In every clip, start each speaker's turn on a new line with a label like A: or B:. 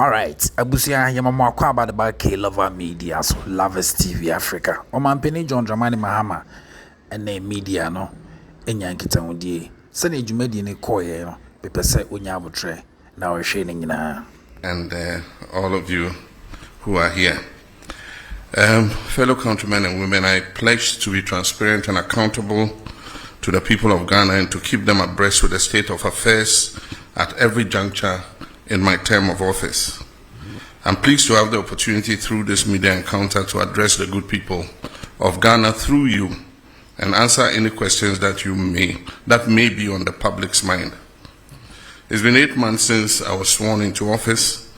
A: Alright, Abusia Yamama about the K Lover Media, so Lovers TV Africa. Omampeni John Dramani Mahama and the media no Enyankita Mudi. Send you made in a coy, no, Pepese Unyabutre, now we're shading na.
B: And all of you who are here. Fellow countrymen and women, I pledge to be transparent and accountable to the people of Ghana and to keep them abreast with the state of affairs at every juncture in my term of office. I'm pleased to have the opportunity through this media encounter to address the good people of Ghana through you and answer any questions that may be on the public's mind. It's been 8 months since I was sworn into office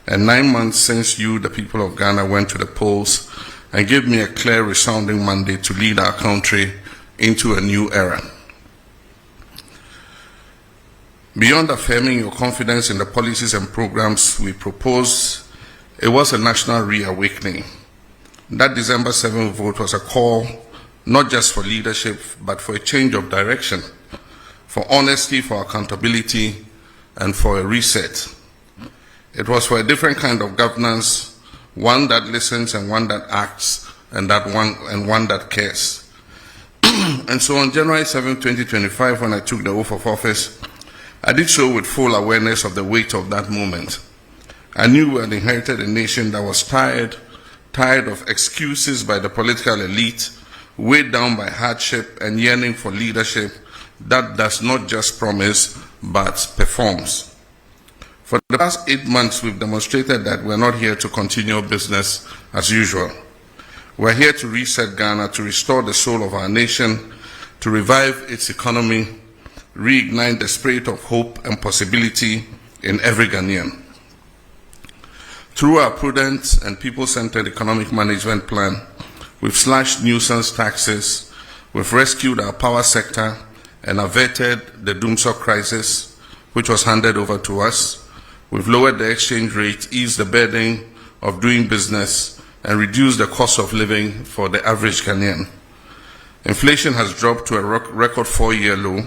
B: and 9 months since you, the people of Ghana, went to the polls and gave me a clear, resounding mandate to lead our country into a new era. Beyond affirming your confidence in the policies and programs we propose, it was a national reawakening. That December 7th vote was a call not just for leadership, but for a change of direction, for honesty, for accountability, and for a reset. It was for a different kind of governance, one that listens and one that acts, and one that cares. And so on January 7, 2025, when I took the oath of office, I did so with full awareness of the weight of that moment. I knew we had inherited a nation that was tired of excuses by the political elite, weighed down by hardship and yearning for leadership that does not just promise, but performs. For the past 8 months, we've demonstrated that we're not here to continue business as usual. We're here to reset Ghana, to restore the soul of our nation, to revive its economy, reignite the spirit of hope and possibility in every Ghanaian. Through our prudent and people-centered economic management plan, we've slashed nuisance taxes, we've rescued our power sector and averted the doomsday crisis, which was handed over to us. We've lowered the exchange rate, eased the burden of doing business, and reduced the cost of living for the average Ghanaian. Inflation has dropped to a record 4-year low,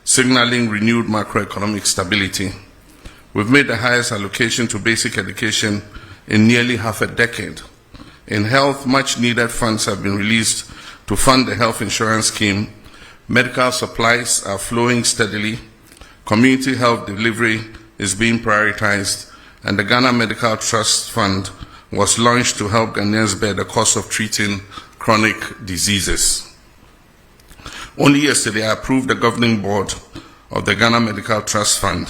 B: signaling renewed macroeconomic stability. We've made the highest allocation to basic education in nearly half a decade. In health, much needed funds have been released to fund the health insurance scheme. Medical supplies are flowing steadily. Community health delivery is being prioritized, and the Ghana Medical Trust Fund was launched to help Ghanaians bear the cost of treating chronic diseases. Only yesterday, I approved the governing board of the Ghana Medical Trust Fund,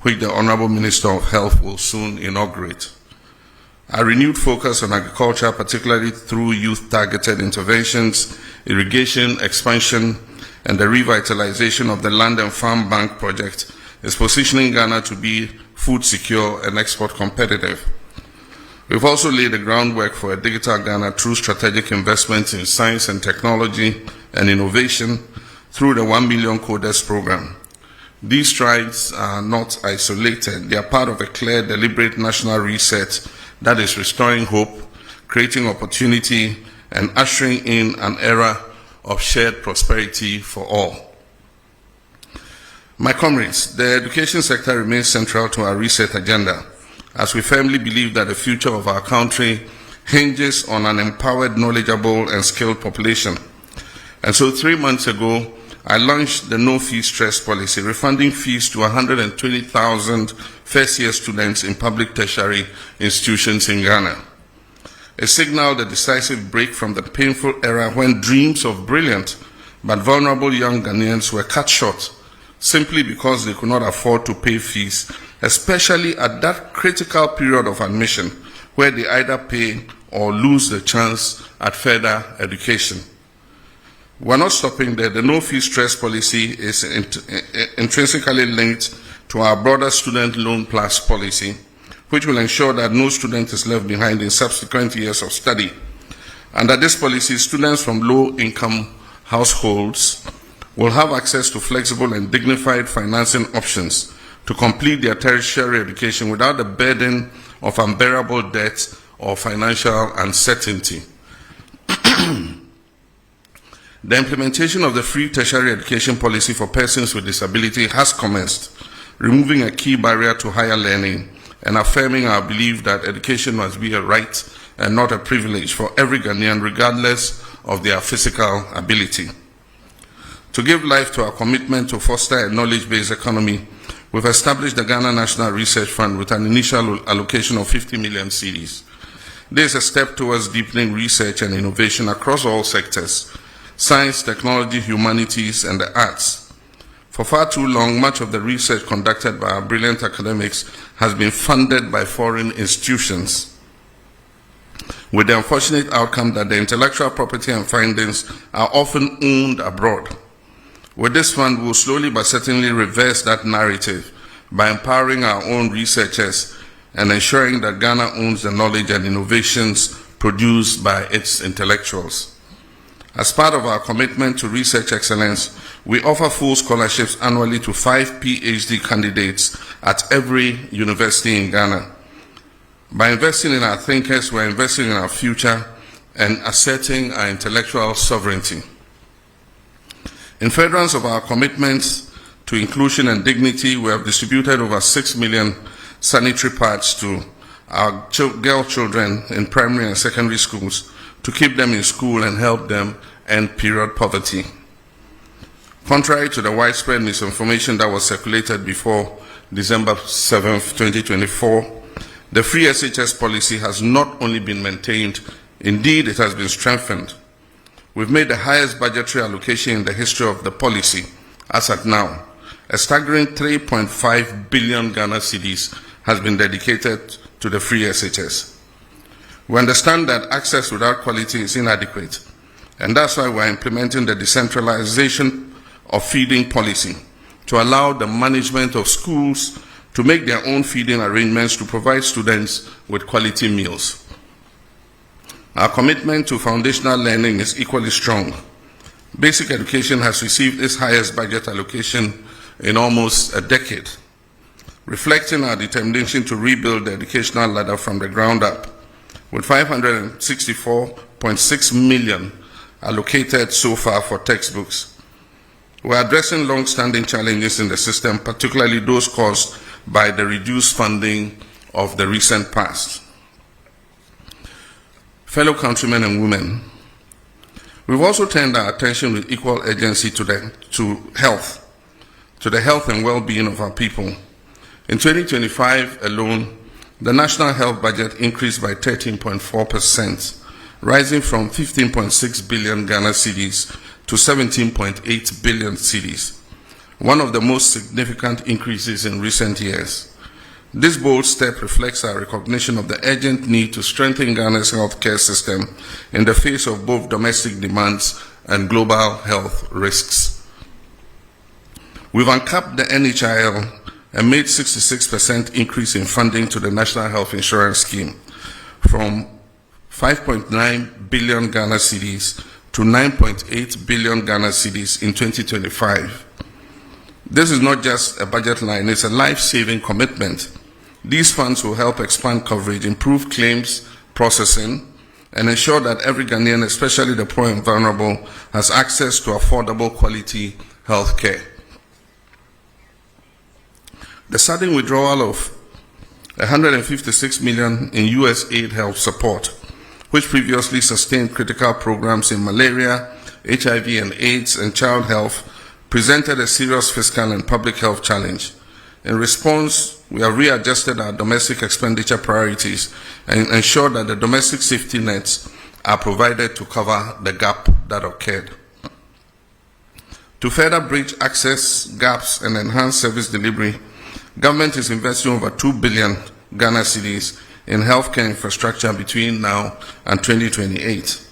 B: which the Honorable Minister of Health will soon inaugurate. Our renewed focus on agriculture, particularly through youth-targeted interventions, irrigation expansion, and the revitalization of the Land and Farm Bank project, is positioning Ghana to be food secure and export competitive. We've also laid the groundwork for a digital Ghana through strategic investments in science and technology and innovation through the 1 Million Coders program. These strides are not isolated. They are part of a clear, deliberate national reset that is restoring hope, creating opportunity, and ushering in an era of shared prosperity for all. My comrades, the education sector remains central to our reset agenda, as we firmly believe that the future of our country hinges on an empowered, knowledgeable, and skilled population. And so 3 months ago, I launched the no-fee stress policy, refunding fees to 120,000 first-year students in public tertiary institutions in Ghana. It signaled a decisive break from the painful era when dreams of brilliant but vulnerable young Ghanaians were cut short simply because they could not afford to pay fees, especially at that critical period of admission where they either pay or lose the chance at further education. We're not stopping there. The no-fee stress policy is intrinsically linked to our broader student loan plus policy, which will ensure that no student is left behind in subsequent years of study. Under this policy, students from low-income households will have access to flexible and dignified financing options to complete their tertiary education without the burden of unbearable debt or financial uncertainty. The implementation of the free tertiary education policy for persons with disability has commenced, removing a key barrier to higher learning and affirming our belief that education must be a right and not a privilege for every Ghanaian, regardless of their physical ability. To give life to our commitment to foster a knowledge-based economy, we've established the Ghana National Research Fund with an initial allocation of 50 million cedis. This is a step towards deepening research and innovation across all sectors: science, technology, humanities, and the arts. For far too long, much of the research conducted by our brilliant academics has been funded by foreign institutions, with the unfortunate outcome that the intellectual property and findings are often owned abroad. With this fund, we will slowly but certainly reverse that narrative by empowering our own researchers and ensuring that Ghana owns the knowledge and innovations produced by its intellectuals. As part of our commitment to research excellence, we offer full scholarships annually to 5 PhD candidates at every university in Ghana. By investing in our thinkers, we're investing in our future and asserting our intellectual sovereignty. In furtherance of our commitments to inclusion and dignity, we have distributed over 6 million sanitary pads to our girl children in primary and secondary schools to keep them in school and help them end period poverty. Contrary to the widespread misinformation that was circulated before December 7, 2024, the free SHS policy has not only been maintained, indeed it has been strengthened. We've made the highest budgetary allocation in the history of the policy, as at now. A staggering 3.5 billion Ghana cedis has been dedicated to the free SHS. We understand that access without quality is inadequate, and that's why we're implementing the decentralization of feeding policy to allow the management of schools to make their own feeding arrangements to provide students with quality meals. Our commitment to foundational learning is equally strong. Basic education has received its highest budget allocation in almost a decade, reflecting our determination to rebuild the educational ladder from the ground up, with 564.6 million allocated so far for textbooks. We are addressing long-standing challenges in the system, particularly those caused by the reduced funding of the recent past. Fellow countrymen and women, we've also turned our attention with equal urgency to the health and well-being of our people. In 2025 alone, the national health budget increased by 13.4%, rising from 15.6 billion Ghana cedis to 17.8 billion cedis, one of the most significant increases in recent years. This bold step reflects our recognition of the urgent need to strengthen Ghana's healthcare system in the face of both domestic demands and global health risks. We've uncapped the NHIL and made 66% increase in funding to the National Health Insurance Scheme from 5.9 billion Ghana cedis to 9.8 billion Ghana cedis in 2025. This is not just a budget line, it's a life-saving commitment. These funds will help expand coverage, improve claims processing, and ensure that every Ghanaian, especially the poor and vulnerable, has access to affordable quality health care. The sudden withdrawal of 156 million in US aid health support, which previously sustained critical programs in malaria, HIV and AIDS, and child health, presented a serious fiscal and public health challenge. In response, we have readjusted our domestic expenditure priorities and ensured that the domestic safety nets are provided to cover the gap that occurred. To further bridge access gaps and enhance service delivery, government is investing over 2 billion Ghana cedis in healthcare infrastructure between now and 2028.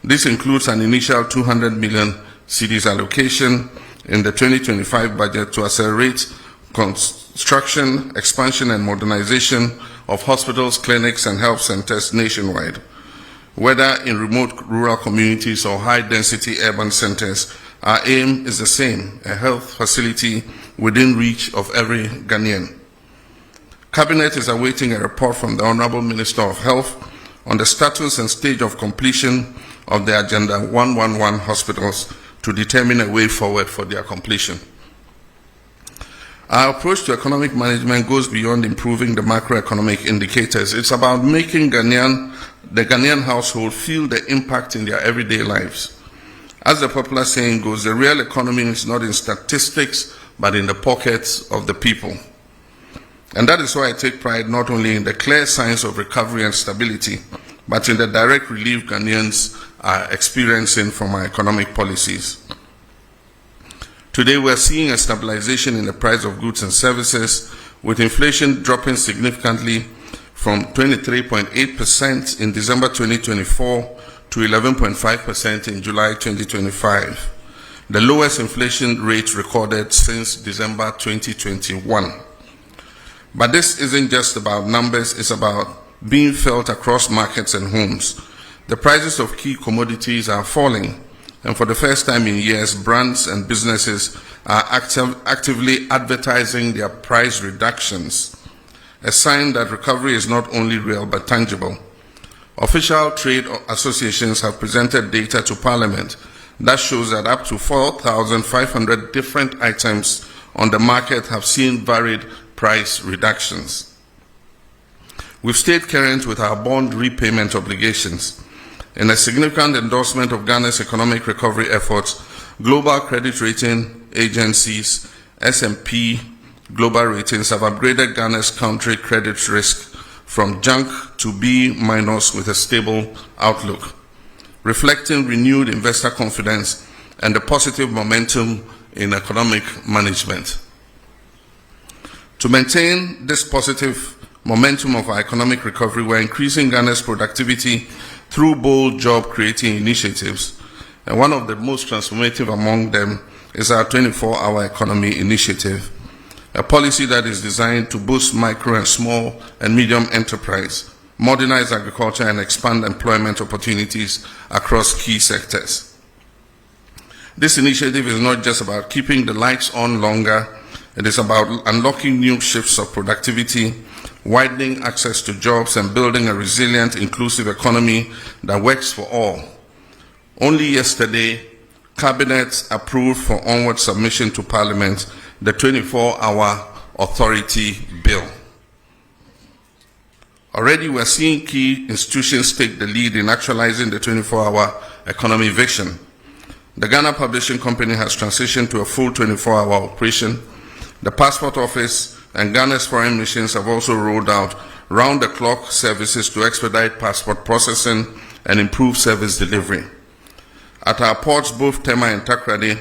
B: This includes an initial 200 million cedis allocation in the 2025 budget to accelerate construction, expansion, and modernization of hospitals, clinics, and health centers nationwide. Whether in remote rural communities or high-density urban centers, our aim is the same: a health facility within reach of every Ghanaian. Cabinet is awaiting a report from the Honorable Minister of Health on the status and stage of completion of the Agenda 111 hospitals to determine a way forward for their completion. Our approach to economic management goes beyond improving the macroeconomic indicators. It's about making the Ghanaian household feel the impact in their everyday lives. As the popular saying goes, the real economy is not in statistics, but in the pockets of the people. And that is why I take pride not only in the clear signs of recovery and stability, but in the direct relief Ghanaians are experiencing from our economic policies. Today, we are seeing a stabilization in the price of goods and services, with inflation dropping significantly from 23.8% in December 2024 to 11.5% in July 2025, the lowest inflation rate recorded since December 2021. But this isn't just about numbers, it's about being felt across markets and homes. The prices of key commodities are falling, and for the first time in years, brands and businesses are actively advertising their price reductions, a sign that recovery is not only real but tangible. Official trade associations have presented data to Parliament that shows that up to 4,500 different items on the market have seen varied price reductions. We've stayed current with our bond repayment obligations. In a significant endorsement of Ghana's economic recovery efforts, global credit rating agencies, S&P Global Ratings, have upgraded Ghana's country credit risk from junk to B- with a stable outlook, reflecting renewed investor confidence and the positive momentum in economic management. To maintain this positive momentum of our economic recovery, we're increasing Ghana's productivity through bold job-creating initiatives, and one of the most transformative among them is our 24-hour economy initiative, a policy that is designed to boost micro and small and medium enterprise, modernize agriculture, and expand employment opportunities across key sectors. This initiative is not just about keeping the lights on longer, it is about unlocking new shifts of productivity, widening access to jobs, and building a resilient, inclusive economy that works for all. Only yesterday, Cabinet approved for onward submission to Parliament the 24-hour authority bill. Already we're seeing key institutions take the lead in actualizing the 24-hour economy vision. The Ghana Publishing Company has transitioned to a full 24-hour operation. The Passport Office and Ghana's foreign missions have also rolled out round-the-clock services to expedite passport processing and improve service delivery. At our ports, both Tema and Takrady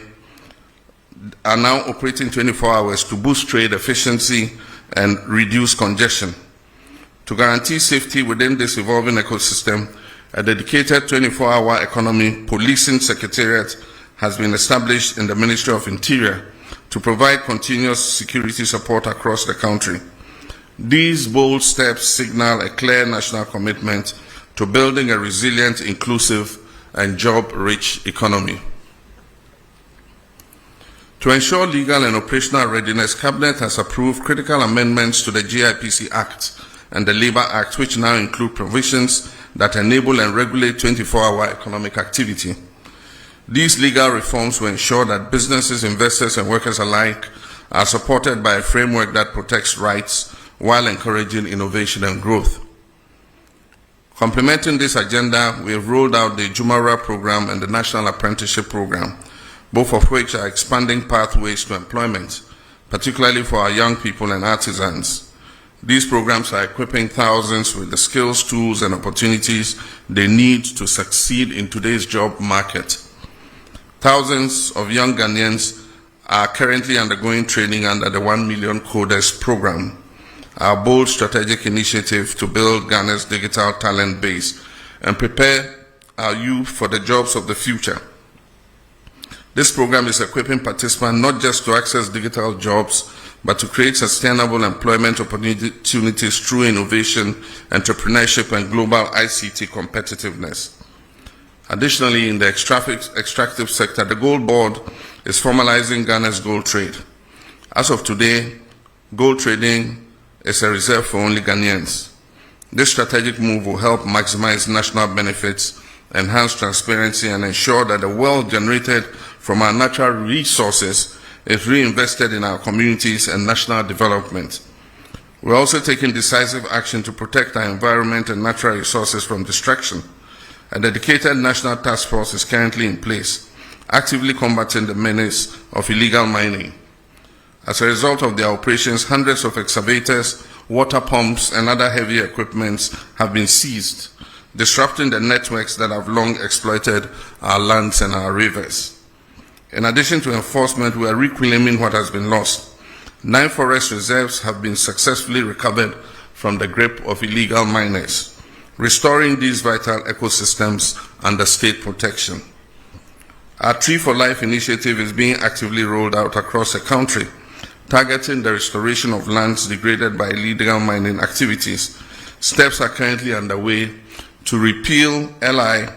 B: are now operating 24 hours to boost trade efficiency and reduce congestion. To guarantee safety within this evolving ecosystem, a dedicated 24-hour economy policing secretariat has been established in the Ministry of Interior to provide continuous security support across the country. These bold steps signal a clear national commitment to building a resilient, inclusive, and job-rich economy. To ensure legal and operational readiness, Cabinet has approved critical amendments to the GIPC Act and the Labour Act, which now include provisions that enable and regulate 24-hour economic activity. These legal reforms will ensure that businesses, investors, and workers alike are supported by a framework that protects rights while encouraging innovation and growth. Complementing this agenda, we have rolled out the Jumara program and the National Apprenticeship program, both of which are expanding pathways to employment, particularly for our young people and artisans. These programs are equipping thousands with the skills, tools, and opportunities they need to succeed in today's job market. Thousands of young Ghanaians are currently undergoing training under the 1 Million Coders program, our bold strategic initiative to build Ghana's digital talent base and prepare our youth for the jobs of the future. This program is equipping participants not just to access digital jobs, but to create sustainable employment opportunities through innovation, entrepreneurship, and global ICT competitiveness. Additionally, in the extractive sector, the Gold Board is formalizing Ghana's gold trade. As of today, gold trading is a reserve for only Ghanaians. This strategic move will help maximize national benefits, enhance transparency, and ensure that the wealth generated from our natural resources is reinvested in our communities and national development. We're also taking decisive action to protect our environment and natural resources from destruction. A dedicated national task force is currently in place, actively combating the menace of illegal mining. As a result of their operations, hundreds of excavators, water pumps, and other heavy equipment have been seized, disrupting the networks that have long exploited our lands and our rivers. In addition to enforcement, we are reclaiming what has been lost. 9 forest reserves have been successfully recovered from the grip of illegal miners, restoring these vital ecosystems under state protection. Our Tree for Life initiative is being actively rolled out across the country, targeting the restoration of lands degraded by illegal mining activities. Steps are currently underway to repeal LI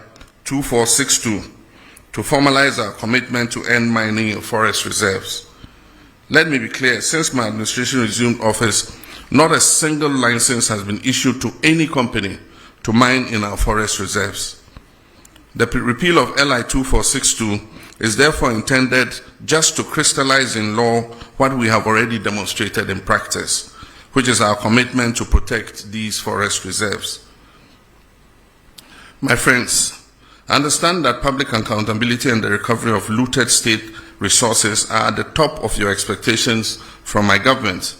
B: 2462 to formalize our commitment to end mining in forest reserves. Let me be clear, since my administration resumed office, not a single license has been issued to any company to mine in our forest reserves. The repeal of LI 2462 is therefore intended just to crystallize in law what we have already demonstrated in practice, which is our commitment to protect these forest reserves. My friends, I understand that public accountability and the recovery of looted state resources are at the top of your expectations from my government.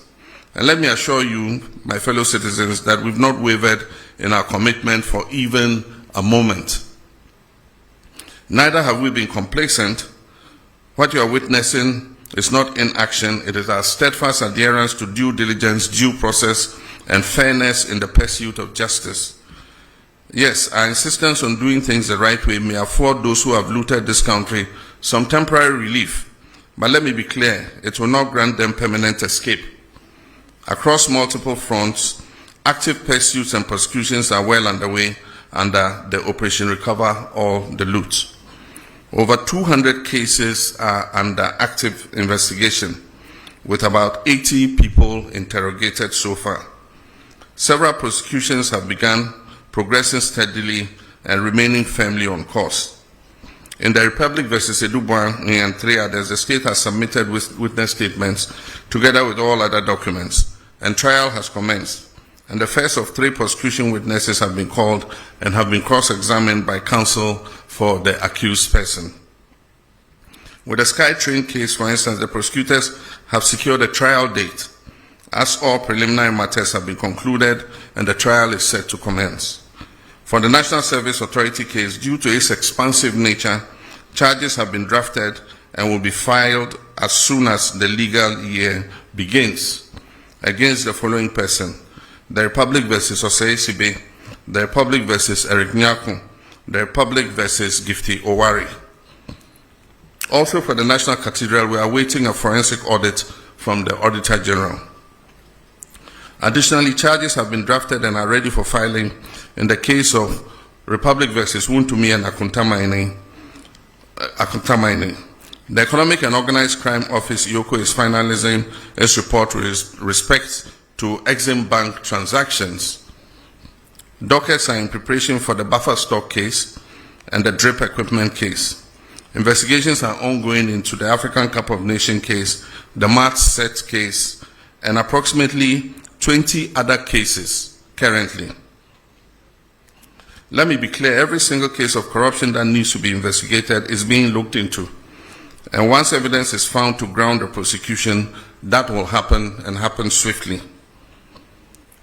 B: And let me assure you, my fellow citizens, that we've not wavered in our commitment for even a moment. Neither have we been complacent. What you are witnessing is not inaction, it is our steadfast adherence to due diligence, due process, and fairness in the pursuit of justice. Yes, our insistence on doing things the right way may afford those who have looted this country some temporary relief, but let me be clear, it will not grant them permanent escape. Across multiple fronts, active pursuits and prosecutions are well underway under the Operation Recover All the Loot. Over 200 cases are under active investigation, with about 80 people interrogated so far. Several prosecutions have begun, progressing steadily and remaining firmly on course. In the Republic versus Edubwan and 3 others, the state has submitted witness statements together with all other documents, and trial has commenced. And the first of 3 prosecution witnesses have been called and have been cross-examined by counsel for the accused person. With the SkyTrain case, for instance, the prosecutors have secured a trial date, as all preliminary matters have been concluded and the trial is set to commence. For the National Service Authority case, due to its expansive nature, charges have been drafted and will be filed as soon as the legal year begins against the following person: the Republic versus Osei Sibe, the Republic versus Eric Nyaku, the Republic versus Gifty Owari. Also for the National Cathedral, we are awaiting a forensic audit from the Auditor General. Additionally, charges have been drafted and are ready for filing in the case of Republic versus Wuntumi and Akunta Mining. The Economic and Organized Crime Office, IOCO, is finalizing its report with respect to Exim Bank transactions. Dockets are in preparation for the buffer stock case and the drip equipment case. Investigations are ongoing into the African Cup of Nations case, the Mart Set case, and approximately 20 other cases currently. Let me be clear, every single case of corruption that needs to be investigated is being looked into. And once evidence is found to ground the prosecution, that will happen and happen swiftly.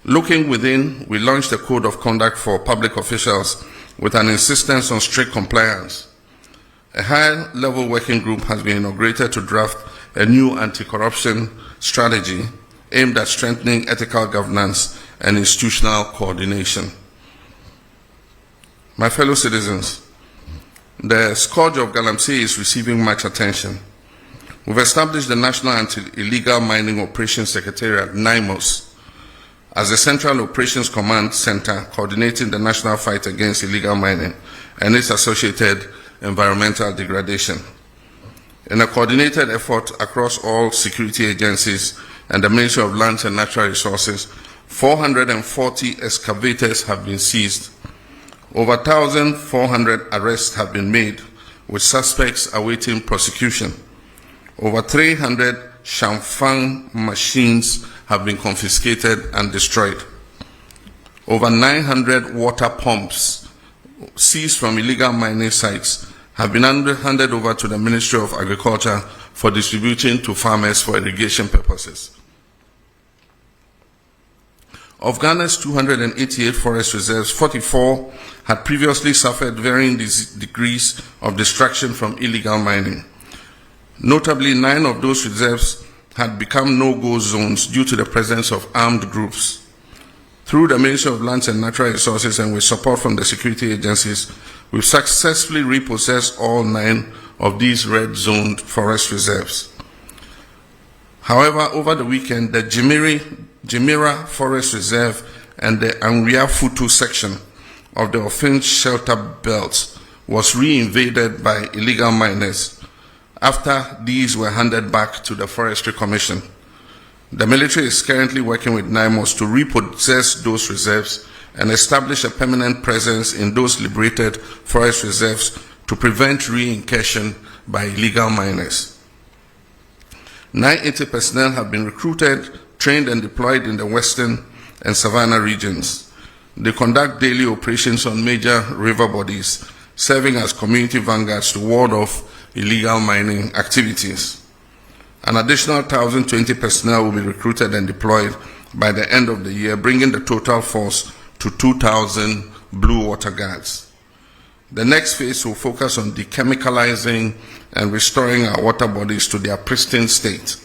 B: Looking within, we launched a code of conduct for public officials with an insistence on strict compliance. A high-level working group has been inaugurated to draft a new anti-corruption strategy aimed at strengthening ethical governance and institutional coordination. My fellow citizens, the scourge of Galamsey is receiving much attention. We've established the National Anti-Illegal Mining Operations Secretariat, NIMOS, as the Central Operations Command Center coordinating the national fight against illegal mining and its associated environmental degradation. In a coordinated effort across all security agencies and the Ministry of Lands and Natural Resources, 440 excavators have been seized. Over 1,400 arrests have been made, with suspects awaiting prosecution. Over 300 Shamfang machines have been confiscated and destroyed. Over 900 water pumps seized from illegal mining sites have been handed over to the Ministry of Agriculture for distribution to farmers for irrigation purposes. Of Ghana's 288 forest reserves, 44 had previously suffered varying degrees of destruction from illegal mining. Notably, 9 of those reserves had become no-go zones due to the presence of armed groups. Through the Ministry of Lands and Natural Resources and with support from the security agencies, we've successfully repossessed all 9 of these red-zoned forest reserves. However, over the weekend, the Jimira Forest Reserve and the Anria Futu section of the Offense Shelter Belt was re-invaded by illegal miners after these were handed back to the Forestry Commission. The military is currently working with NIMOS to repossess those reserves and establish a permanent presence in those liberated forest reserves to prevent re-incursion by illegal miners. 980 personnel have been recruited, trained and deployed in the western and savannah regions. They conduct daily operations on major river bodies, serving as community vanguards to ward off illegal mining activities. An additional 1,020 personnel will be recruited and deployed by the end of the year, bringing the total force to 2,000 blue water guards. The next phase will focus on dechemicalizing and restoring our water bodies to their pristine state.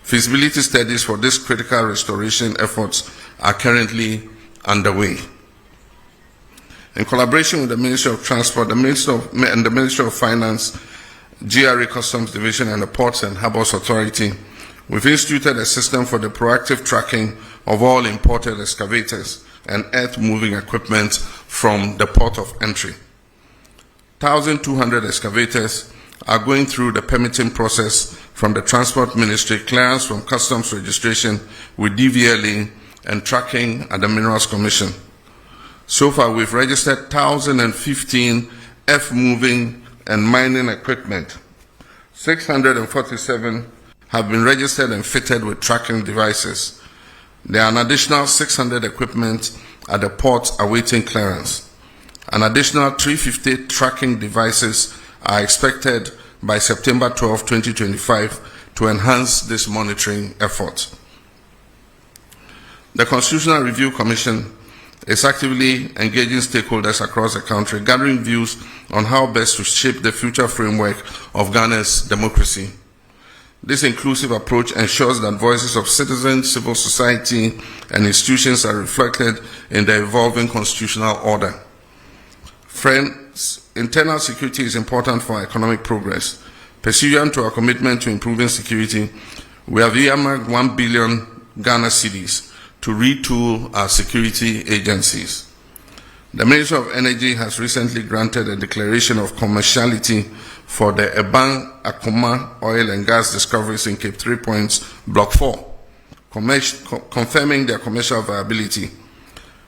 B: Feasibility studies for this critical restoration efforts are currently underway. In collaboration with the Ministry of Transport, the Ministry of Finance, GRA Customs Division, and the Ports and Harbours Authority, we've instituted a system for the proactive tracking of all imported excavators and earth-moving equipment from the port of entry. 1,200 excavators are going through the permitting process from the Transport Ministry, clearance from customs registration with DVLA, and tracking at the Minerals Commission. So far, we've registered 1,015 earth-moving and mining equipment. 647 have been registered and fitted with tracking devices. There are an additional 600 equipment at the port awaiting clearance. An additional 350 tracking devices are expected by September 12, 2025 to enhance this monitoring effort. The Constitutional Review Commission is actively engaging stakeholders across the country, gathering views on how best to shape the future framework of Ghana's democracy. This inclusive approach ensures that voices of citizens, civil society, and institutions are reflected in the evolving constitutional order. Friends, internal security is important for economic progress. Pursuant to our commitment to improving security, we have earmarked 1 billion Ghana cedis to retool our security agencies. The Ministry of Energy has recently granted a declaration of commerciality for the Ebang Akoma oil and gas discoveries in Cape 3 Points, Block 4, confirming their commercial viability.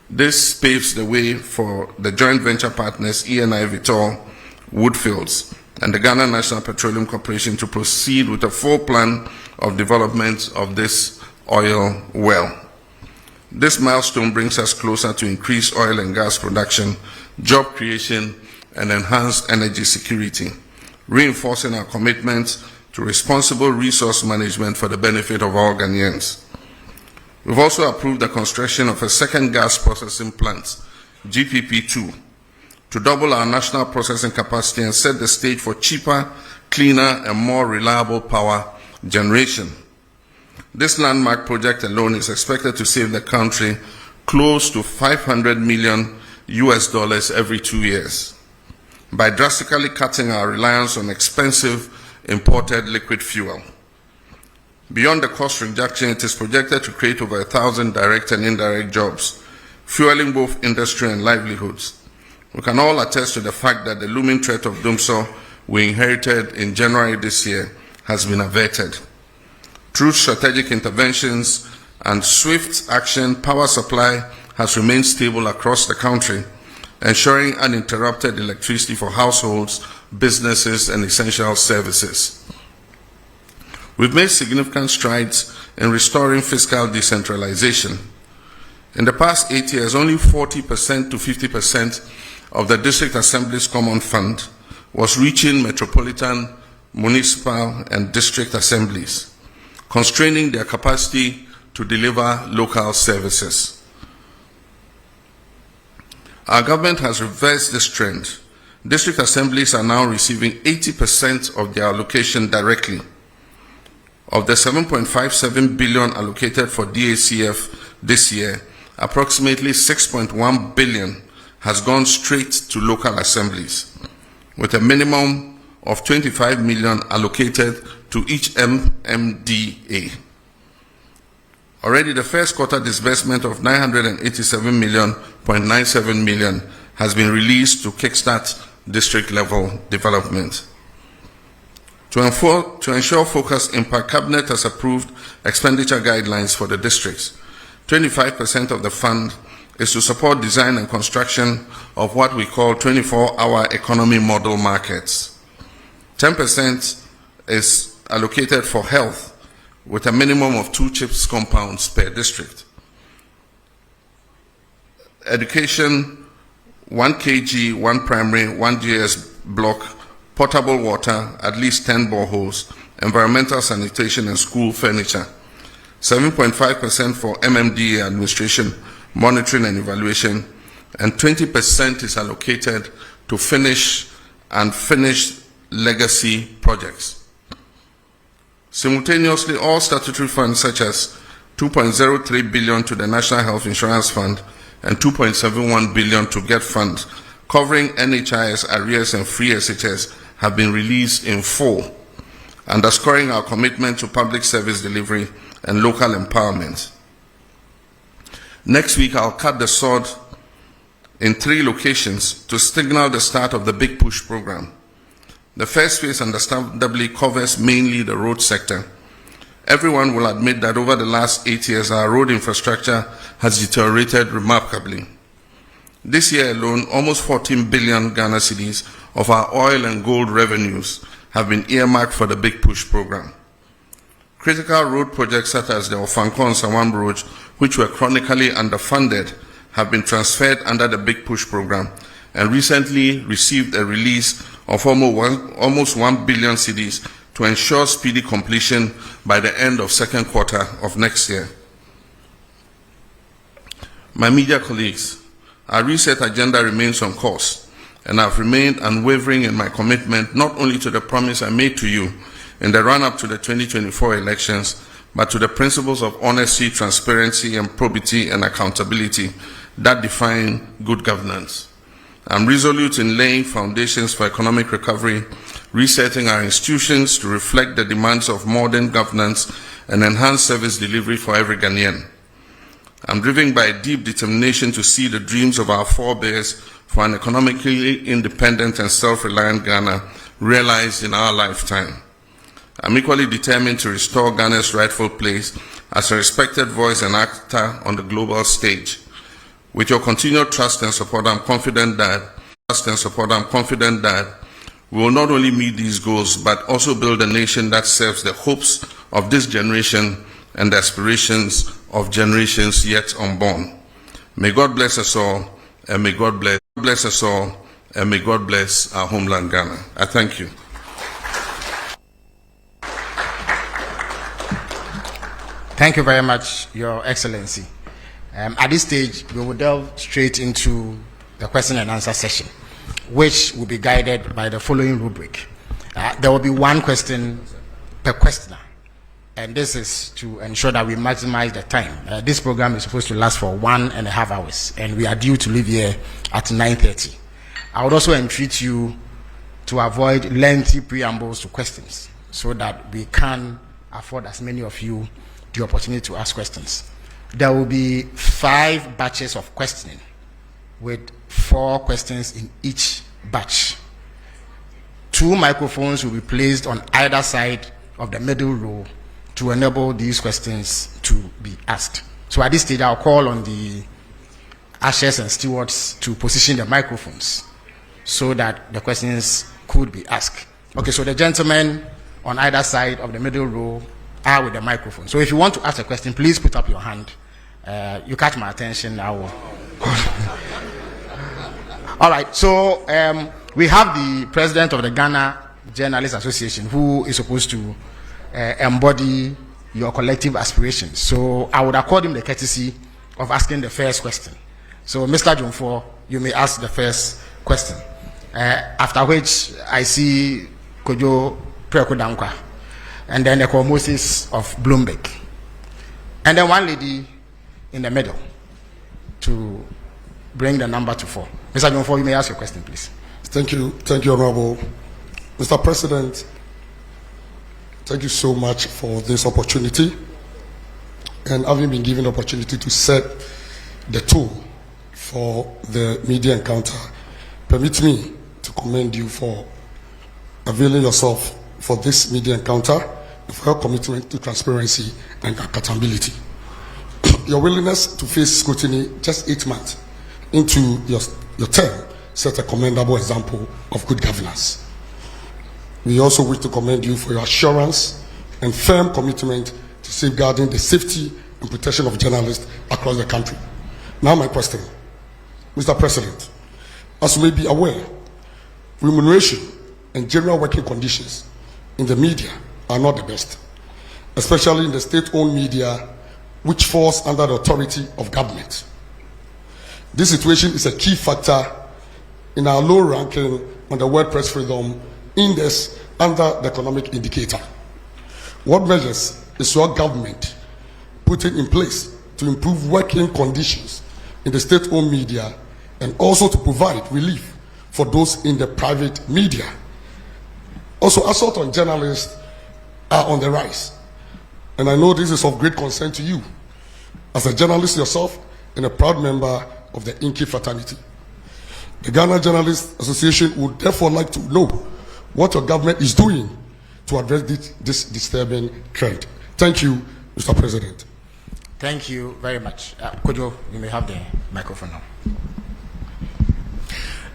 B: This paves the way for the joint venture partners ENI Vitol, Woodfields, and the Ghana National Petroleum Corporation to proceed with a full plan of development of this oil well. This milestone brings us closer to increased oil and gas production, job creation, and enhanced energy security, reinforcing our commitment to responsible resource management for the benefit of all Ghanaians. We've also approved the construction of a second gas processing plant, GPP2, to double our national processing capacity and set the stage for cheaper, cleaner, and more reliable power generation. This landmark project alone is expected to save the country close to $500 million every 2 years by drastically cutting our reliance on expensive imported liquid fuel. Beyond the cost reduction, it is projected to create over 1,000 direct and indirect jobs, fueling both industry and livelihoods. We can all attest to the fact that the looming threat of Dumsor we inherited in January this year has been averted. Through strategic interventions and swift action, power supply has remained stable across the country, ensuring uninterrupted electricity for households, businesses, and essential services. We've made significant strides in restoring fiscal decentralization. In the past 8 years, only 40% to 50% of the District Assembly's Common Fund was reaching metropolitan, municipal, and district assemblies, constraining their capacity to deliver local services. Our government has reversed this trend. District assemblies are now receiving 80% of their allocation directly. Of the 7.57 billion allocated for DACF this year, approximately 6.1 billion has gone straight to local assemblies, with a minimum of 25 million allocated to each MMDA. Already the first quarter disbursement of 987.97 million has been released to kickstart district level development. To ensure focused impact, Cabinet has approved expenditure guidelines for the districts. 25% of the fund is to support design and construction of what we call 24-hour economy model markets. 10% is allocated for health, with a minimum of 2 CHIPS compounds per district. Education, 1 kg, 1 primary, 1 GS block, potable water, at least 10 boreholes, environmental sanitation and school furniture. 7.5% for MMDA administration, monitoring and evaluation, and 20% is allocated to finish and finished legacy projects. Simultaneously, all statutory funds such as 2.03 billion to the National Health Insurance Fund and 2.71 billion to GET Fund, covering NHIS arrears and free SHS, have been released in full, underscoring our commitment to public service delivery and local empowerment. Next week, I'll cut the sword in 3 locations to signal the start of the Big Push program. The first phase, understandably, covers mainly the road sector. Everyone will admit that over the last 8 years, our road infrastructure has deteriorated remarkably. This year alone, almost 14 billion Ghana cedis of our oil and gold revenues have been earmarked for the Big Push program. Critical road projects such as the Ofanko and Sawam roads, which were chronically underfunded, have been transferred under the Big Push program and recently received a release of almost 1 billion cedis to ensure speedy completion by the end of second quarter of next year. My media colleagues, our reset agenda remains on course, and I've remained unwavering in my commitment not only to the promise I made to you in the run-up to the 2024 elections, but to the principles of honesty, transparency, and probity and accountability that define good governance. I'm resolute in laying foundations for economic recovery, resetting our institutions to reflect the demands of modern governance and enhanced service delivery for every Ghanaian. I'm driven by a deep determination to see the dreams of our forebears for an economically independent and self-reliant Ghana realized in our lifetime. I'm equally determined to restore Ghana's rightful place as a respected voice and actor on the global stage. With your continued trust and support, I'm confident that we will not only meet these goals, but also build a nation that serves the hopes of this generation and the aspirations of generations yet unborn. May God bless us all, and may God bless us all, and may God bless our homeland Ghana. I thank you.
C: Thank you very much, Your Excellency. At this stage, we will delve straight into the question and answer session, which will be guided by the following rubric. There will be 1 question per questioner, and this is to ensure that we maximize the time. This program is supposed to last for 1.5 hours, and we are due to leave here at 9:30. I would also entreat you to avoid lengthy preambles to questions so that we can afford as many of you the opportunity to ask questions. There will be 5 batches of questioning with 4 questions in each batch. 2 microphones will be placed on either side of the middle row to enable these questions to be asked. So at this stage, I'll call on the ushers and stewards to position the microphones so that the questions could be asked. Okay, so the gentleman on either side of the middle row are with the microphone. So if you want to ask a question, please put up your hand. You catch my attention now. All right, so we have the president of the Ghana Journalists Association who is supposed to embody your collective aspirations. So I would accord him the courtesy of asking the first question. So Mr. Jomfo, you may ask the first question. After which I see Kojo Prekodankwa, and then the Moses of Bloomberg, and then one lady in the middle to bring the number to 4. Mr. Jomfo, you may ask your question, please.
D: Thank you, Honorable Mr. President. Thank you so much for this opportunity, and having been given the opportunity to set the tone for the media encounter. Permit me to commend you for availing yourself for this media encounter and for your commitment to transparency and accountability. Your willingness to face scrutiny just 8 months into your term set a commendable example of good governance. We also wish to commend you for your assurance and firm commitment to safeguarding the safety and protection of journalists across the country. Now my question, Mr. President, as you may be aware, remuneration and general working conditions in the media are not the best, especially in the state-owned media, which falls under the authority of government. This situation is a key factor in our low ranking on the World Press Freedom Index under the economic indicator. What measures is your government putting in place to improve working conditions in the state-owned media and also to provide relief for those in the private media? Also, assault on journalists are on the rise, and I know this is of great concern to you as a journalist yourself and a proud member of the Inky fraternity. The Ghana Journalists Association would therefore like to know what your government is doing to address this disturbing trend. Thank you, Mr. President.
C: Thank you very much. Kojo, you may have the microphone now.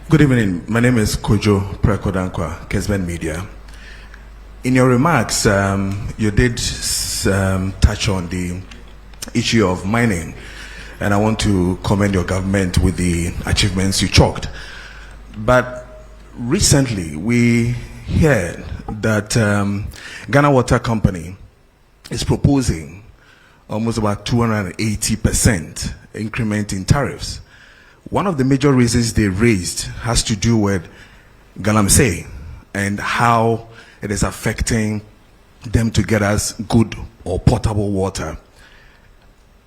E: Good evening. My name is Kojo Prekodankwa, Kesben Media. In your remarks, you did touch on the issue of mining, and I want to commend your government with the achievements you chalked. But recently, we heard that Ghana Water Company is proposing almost about 280% increment in tariffs. One of the major reasons they raised has to do with Galamsey and how it is affecting them to get us good or potable water.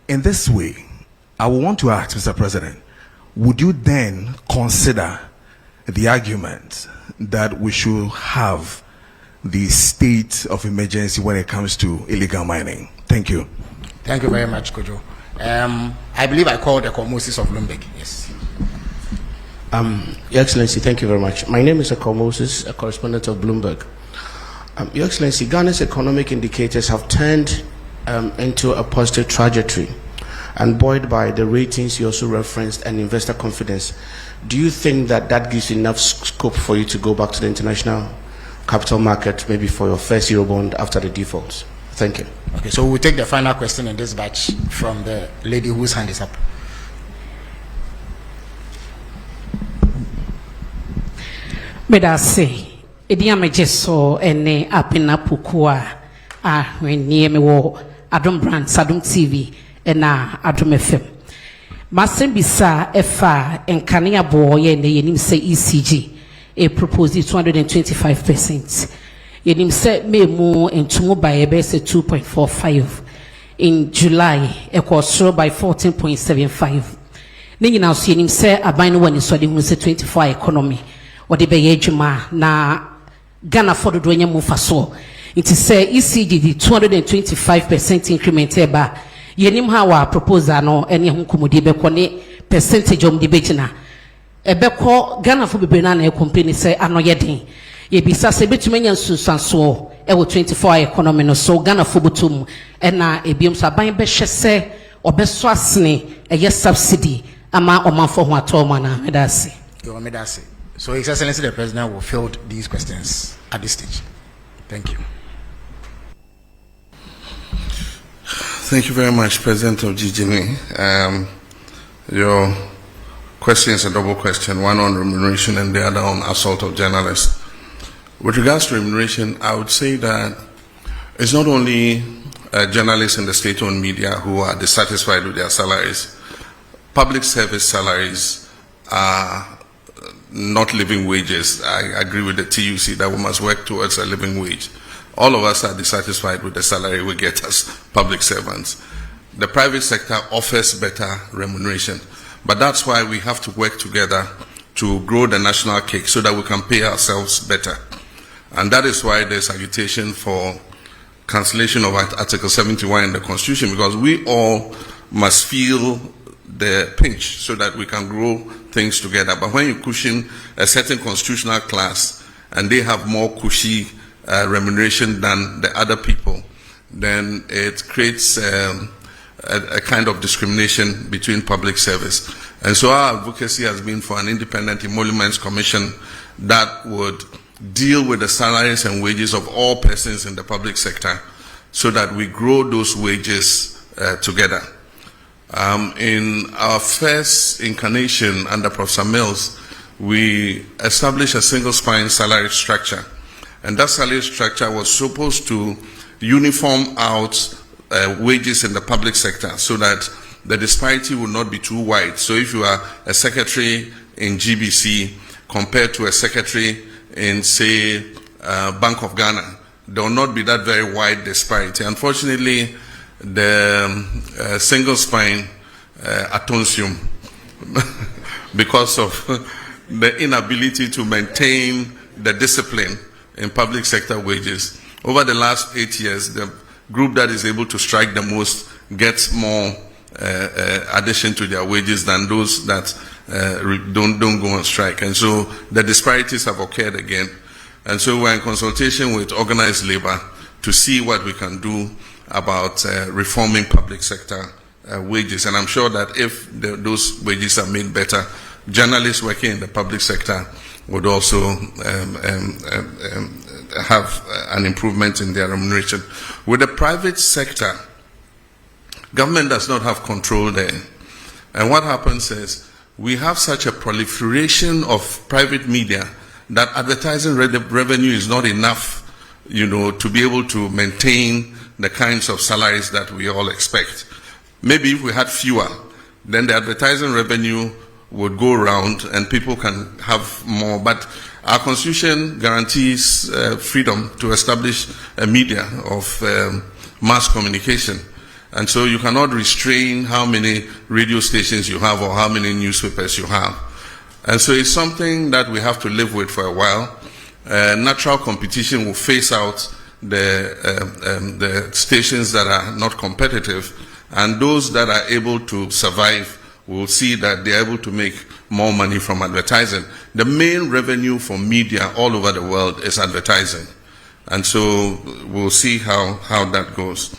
E: In this way, I would want to ask, Mr. President, would you then consider the argument that we should have the state of emergency when it comes to illegal mining? Thank you.
C: Thank you very much, Kojo. I believe I called the Moses of Bloomberg. Yes.
F: Your Excellency, thank you very much. My name is Akol Moses, a correspondent of Bloomberg. Your Excellency, Ghana's economic indicators have turned into a positive trajectory, and buoyed by the ratings you also referenced and investor confidence. Do you think that that gives enough scope for you to go back to the international capital market, maybe for your first Eurobond after the defaults? Thank you.
C: Okay, so we'll take the final question in this batch from the lady whose hand is up.
G: Medase, Idiame Jeso, ene apina pukua, when near me wo, Adam Brand, Sadum TV, and Adam FM. Masen bisa efa enkania boy and the yenim say ECG, a proposed 225%. Yenim say me more and tumo by a base 2.45. In July, it was through by 14.75. Ningi now see him say a bino one is so the 24 economy. What the Bayejuma na Ghana for the Duenya Mufaso. It is say ECG the 225% increment eba. Yenim hawa proposal no any hunkumudi bekone percentage of debate na. Ebeko Ghana for bebena na company say ano yedin. Ye bisa se betumenya nsusanso e wo 24 economy no so Ghana for butum e na ebiom so aban be hwese obeso asene eye subsidy ama omanfo ho atoma na medase.
C: Yo medase. So His Excellency the President will field these questions at this stage. Thank you.
B: Thank you very much, President of GGNE. Your question is a double question, one on remuneration and the other on assault of journalists. With regards to remuneration, I would say that it's not only journalists in the state-owned media who are dissatisfied with their salaries. Public service salaries are not living wages. I agree with the TUC that we must work towards a living wage. All of us are dissatisfied with the salary we get as public servants. The private sector offers better remuneration, but that's why we have to work together to grow the national cake so that we can pay ourselves better. And that is why there's agitation for cancellation of Article 71 in the Constitution, because we all must feel the pinch so that we can grow things together. But when you cushion a certain constitutional class and they have more cushy remuneration than the other people, then it creates a kind of discrimination between public service. And so our advocacy has been for an independent emoluments commission that would deal with the salaries and wages of all persons in the public sector so that we grow those wages together. In our first incarnation under Professor Mills, we established a single spine salary structure. And that salary structure was supposed to uniform out wages in the public sector so that the disparity would not be too wide. So if you are a secretary in GBC compared to a secretary in, say, Bank of Ghana, there will not be that very wide disparity. Unfortunately, the single spine atonsium, because of the inability to maintain the discipline in public sector wages. Over the last 8 years, the group that is able to strike the most gets more addition to their wages than those that don't go on strike. And so the disparities have occurred again. And so we're in consultation with organized labor to see what we can do about reforming public sector wages. And I'm sure that if those wages are made better, journalists working in the public sector would also have an improvement in their remuneration. With the private sector, government does not have control there. And what happens is we have such a proliferation of private media that advertising revenue is not enough, to be able to maintain the kinds of salaries that we all expect. Maybe if we had fewer, then the advertising revenue would go around and people can have more. But our Constitution guarantees freedom to establish a media of mass communication. And so you cannot restrain how many radio stations you have or how many newspapers you have. And so it's something that we have to live with for a while. Natural competition will phase out the stations that are not competitive, and those that are able to survive will see that they're able to make more money from advertising. The main revenue for media all over the world is advertising. And so we'll see how that goes.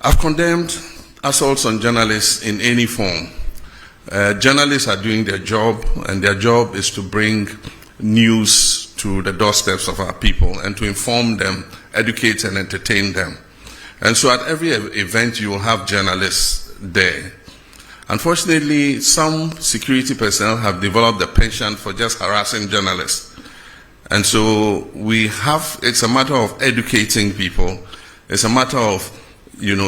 B: I've condemned assaults on journalists in any form. Journalists are doing their job, and their job is to bring news to the doorsteps of our people and to inform them, educate and entertain them. And so at every event you will have journalists there. Unfortunately, some security personnel have developed a penchant for just harassing journalists. And so it's a matter of educating people. It's a matter of,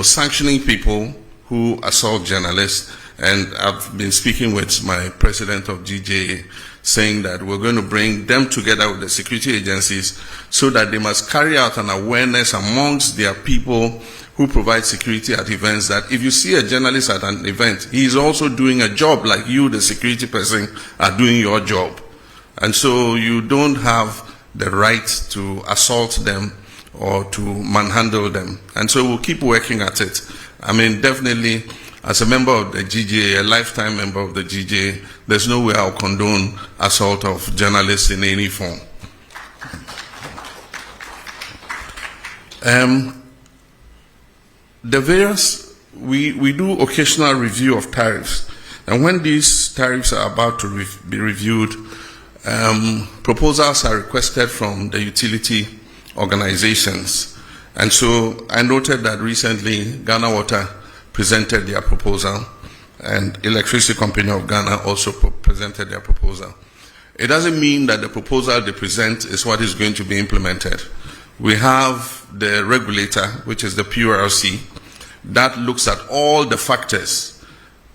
B: sanctioning people who assault journalists. And I've been speaking with my president of GJA, saying that we're going to bring them together with the security agencies so that they must carry out an awareness amongst their people who provide security at events, that if you see a journalist at an event, he is also doing a job like you, the security person, are doing your job. And so you don't have the right to assault them or to manhandle them. And so we'll keep working at it. I mean, definitely, as a member of the GJA, a lifetime member of the GJA, there's no way I'll condone assault of journalists in any form. We do occasional review of tariffs. And when these tariffs are about to be reviewed, proposals are requested from the utility organizations. And so I noted that recently Ghana Water presented their proposal, and Electricity Company of Ghana also presented their proposal. It doesn't mean that the proposal they present is what is going to be implemented. We have the regulator, which is the PURC, that looks at all the factors,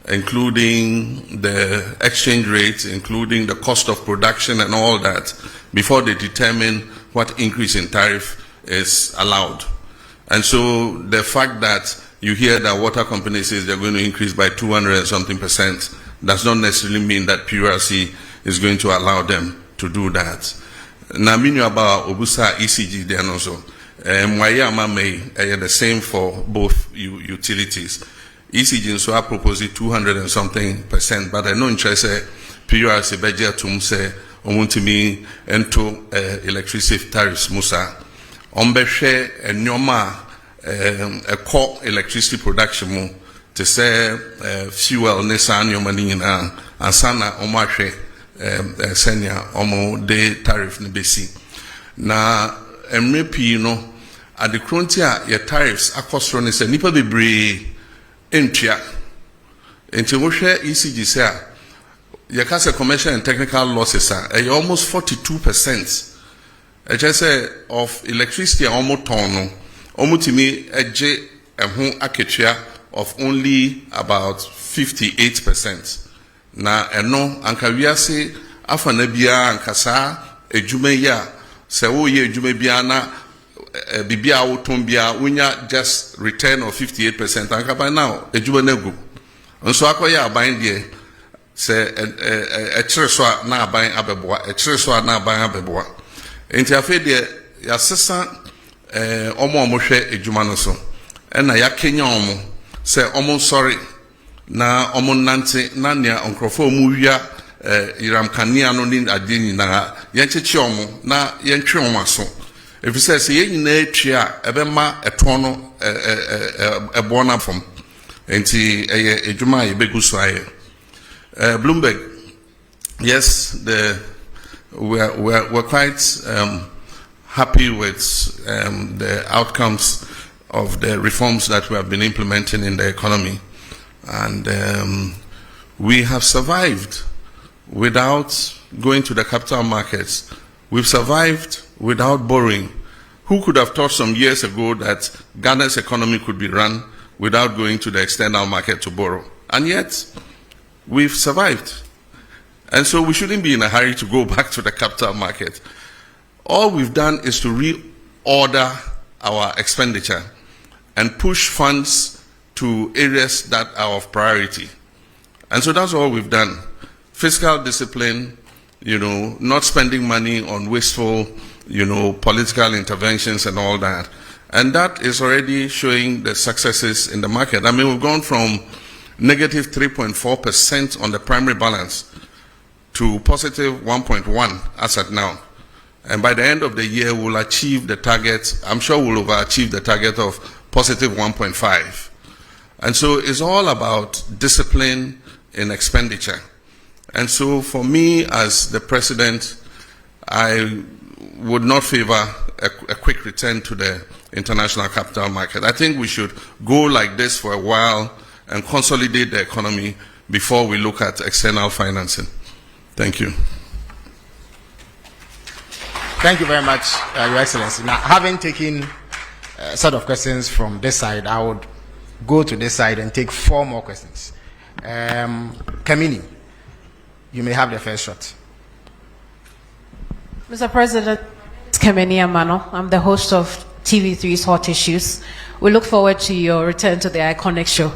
B: including the exchange rates, including the cost of production and all that, before they determine what increase in tariff is allowed. And so the fact that you hear that water companies says they're going to increase by 200 and something % does not necessarily mean that PURC is going to allow them to do that. Now, meaning about Obusa ECG then also, Mwayama may the same for both utilities. ECG so I propose 200 and something %, but I know interest PURC budget to say omuntimi into electricity tariffs musa. Ombeshe nyoma a core electricity production mu to say fuel nesa nyoma ni na ansana omahwe senior omo de tariff ni besi na MRP no at the frontier your tariffs akosro ni se nipa bebre entua enti wo hwe ECG say your case commercial and technical losses are almost 42%. I just say of electricity almost ton almost to me eje ehun aketua of only about 58%. Na eno anka wiase afa na bia anka saa edwuma ya se wo ye edwuma bia na bibia wo ton bia wonya just return of 58% anka by now edwuma na gu nso akoya aban de se kire so na aban abeboa kire so na aban abeboa enti afi de ya sesa omo hwe edwuma no so na ya kenya omo se omo sorry na omonante na nia onkrofo omuwia iram kania no ni adeni na yencheche omo na yentwe omo aso efise se yenyina etwa ebema eton no ebona fom enti ejuma yebegu so aye Bloomberg, yes, we're quite happy with the outcomes of the reforms that we have been implementing in the economy. And we have survived without going to the capital markets. We've survived without borrowing. Who could have thought some years ago that Ghana's economy could be run without going to the external market to borrow? And yet, we've survived. And so we shouldn't be in a hurry to go back to the capital market. All we've done is to reorder our expenditure and push funds to areas that are of priority. And so that's all we've done. Fiscal discipline, not spending money on wasteful, political interventions and all that. And that is already showing the successes in the market. I mean, we've gone from negative 3.4% on the primary balance to positive 1.1 as at now. And by the end of the year, we'll achieve the target. I'm sure we'll overachieve the target of positive 1.5. And so it's all about discipline in expenditure. And so for me as the president, I would not favor a quick return to the international capital market. I think we should go like this for a while and consolidate the economy before we look at external financing. Thank you.
C: Thank you very much, Your Excellency. Now, having taken a set of questions from this side, I would go to this side and take 4 more questions. Kamini, you may have the first shot.
H: Mr. President, Kamini Amano. I'm the host of TV3's Hot Issues. We look forward to your return to the iconic show.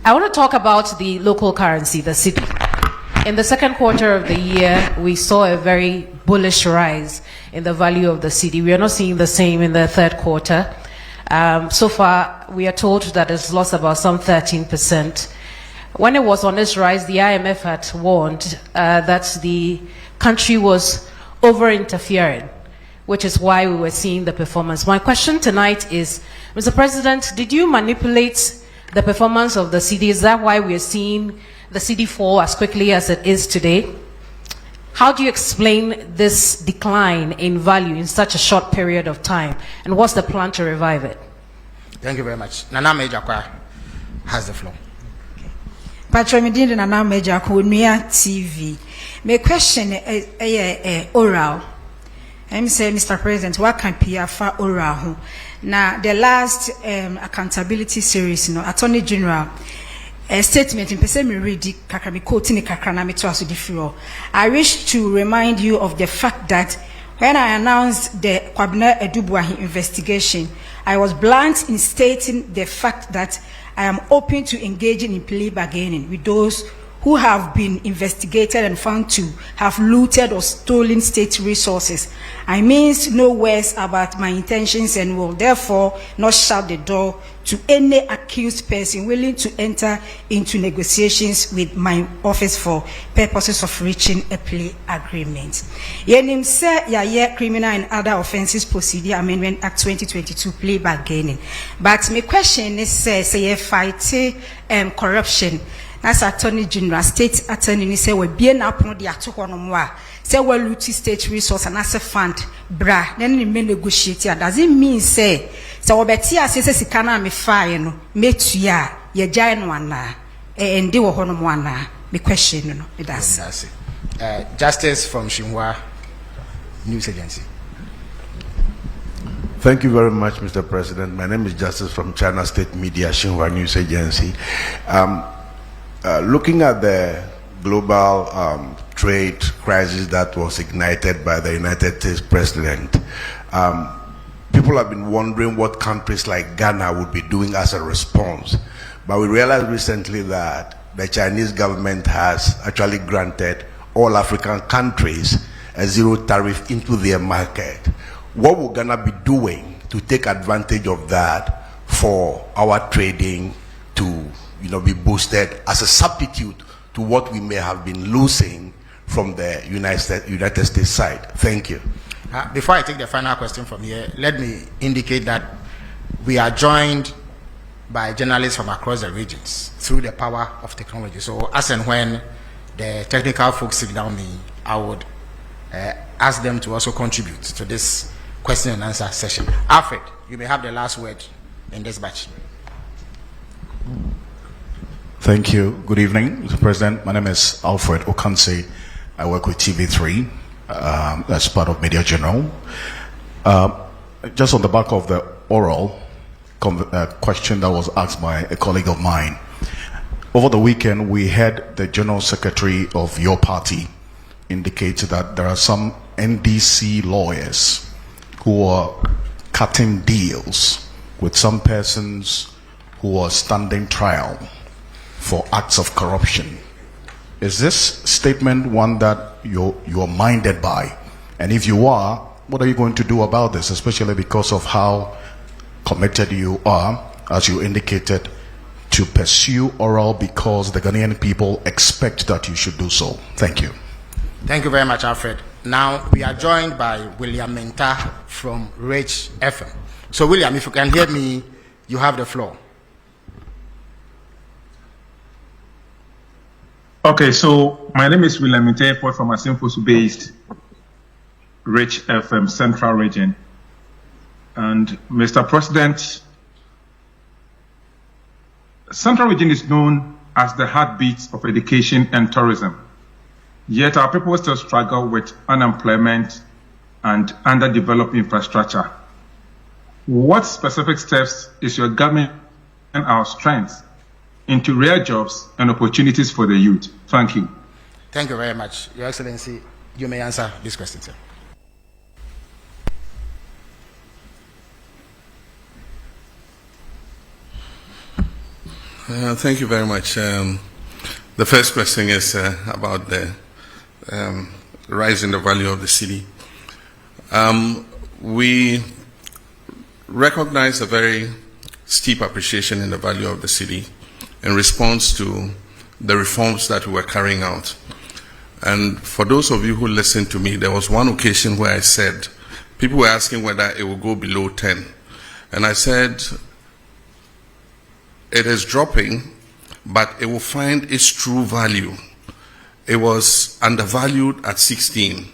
H: I want to talk about the local currency, the cedi. In the second quarter of the year, we saw a very bullish rise in the value of the cedi. We are not seeing the same in the third quarter. So far, we are told that it's lost about some 13%. When it was on this rise, the IMF had warned that the country was over-interfering, which is why we were seeing the performance. My question tonight is, Mr. President, did you manipulate the performance of the cedi? Is that why we are seeing the cedi fall as quickly as it is today? How do you explain this decline in value in such a short period of time? And what's the plan to revive it?
C: Thank you very much. Nana Mejakwa has the floor.
I: Patronidin Nana Mejakwa, TV. My question is oral. I'm saying, Mr. President, what can PFA oral? Now, the last accountability series, Attorney General, a statement in Pesemi Redi Kakami quoting Kakranami to us. I wish to remind you of the fact that when I announced the Kwabena Edubwahi investigation, I was blunt in stating the fact that I am open to engaging in plea bargaining with those who have been investigated and found to have looted or stolen state resources. I mean no words about my intentions and will therefore not shut the door to any accused person willing to enter into negotiations with my office for purposes of reaching a plea agreement. Yenim se ya criminal and other offences procedure amendment act 2022 plea bargaining. But my question is say fight corruption. As Attorney General, State Attorney say we be na upon the atohonomwa. Say we looting state resource and as a fund, bra. Then we may negotiate. Does it mean say we beti as say sikana me fire no me tuya ye jai no wana and they were honomwana. Me question no. That's
C: it. Justice from Shinhua News Agency.
J: Thank you very much, Mr. President. My name is Justice from China State Media Shinhua News Agency. Looking at the global trade crisis that was ignited by the United States President, people have been wondering what countries like Ghana would be doing as a response. But we realized recently that the Chinese government has actually granted all African countries a zero tariff into their market. What will Ghana be doing to take advantage of that for our trading to be boosted as a substitute to what we may have been losing from the United States side? Thank you.
C: Before I take the final question from here, let me indicate that we are joined by journalists from across the regions through the power of technology. So as and when the technical folks sit down me, I would ask them to also contribute to this question and answer session. Alfred, you may have the last word in this batch.
K: Thank you. Good evening, Mr. President. My name is Alfred Okanse. I work with TV3 as part of Media General. Just on the back of the oral question that was asked by a colleague of mine, over the weekend we had the General Secretary of your party indicate that there are some NDC lawyers who are cutting deals with some persons who are standing trial for acts of corruption. Is this statement one that you're minded by? And if you are, what are you going to do about this, especially because of how committed you are, as you indicated, to pursue oral because the Ghanaian people expect that you should do so? Thank you.
C: Thank you very much, Alfred. Now we are joined by William Menta from Rich FM. So William, if you can hear me, you have the floor.
L: Okay, so my name is William Minteford from Asimfosu-based Rich FM Central Region. And Mr. President, Central Region is known as the heartbeat of education and tourism. Yet our people still struggle with unemployment and underdeveloped infrastructure. What specific steps is your government and our strengths into real jobs and opportunities for the youth? Thank you.
C: Thank you very much. Your Excellency, you may answer this question, sir.
B: Thank you very much. The first question is about the rise in the value of the city. We recognize a very steep appreciation in the value of the city in response to the reforms that we were carrying out. And for those of you who listened to me, there was one occasion where I said, people were asking whether it will go below 10. And I said, it is dropping, but it will find its true value it was undervalued at 16,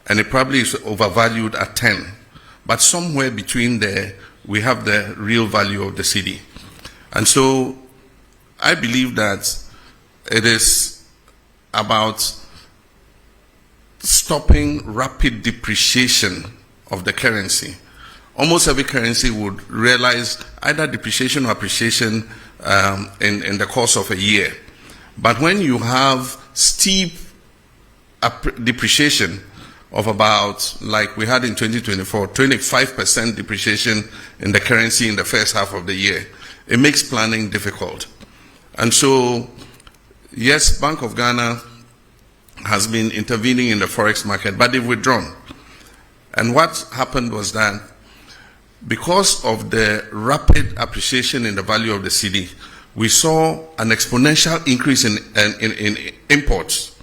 B: and it probably is overvalued at 10. But somewhere between there, we have the real value of the cedi. And so I believe that it is about stopping rapid depreciation of the currency. Almost every currency would realize either depreciation or appreciation in the course of a year. But when you have steep depreciation of about, like we had in 2024, 25% depreciation in the currency in the first half of the year, it makes planning difficult. And so, yes, Bank of Ghana has been intervening in the forex market, but they've withdrawn. And what happened was that because of the rapid appreciation in the value of the cedi, we saw an exponential increase in imports,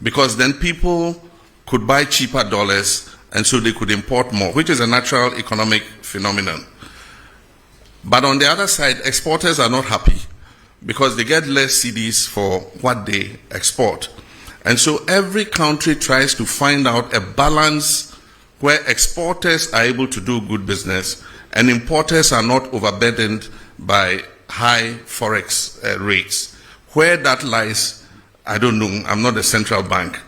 B: because then people could buy cheaper dollars and so they could import more, which is a natural economic phenomenon. But on the other side, exporters are not happy because they get less cedis for what they export. And so every country tries to find out a balance where exporters are able to do good business and importers are not overburdened by high forex rates. Where that lies, I don't know. I'm not a central bank.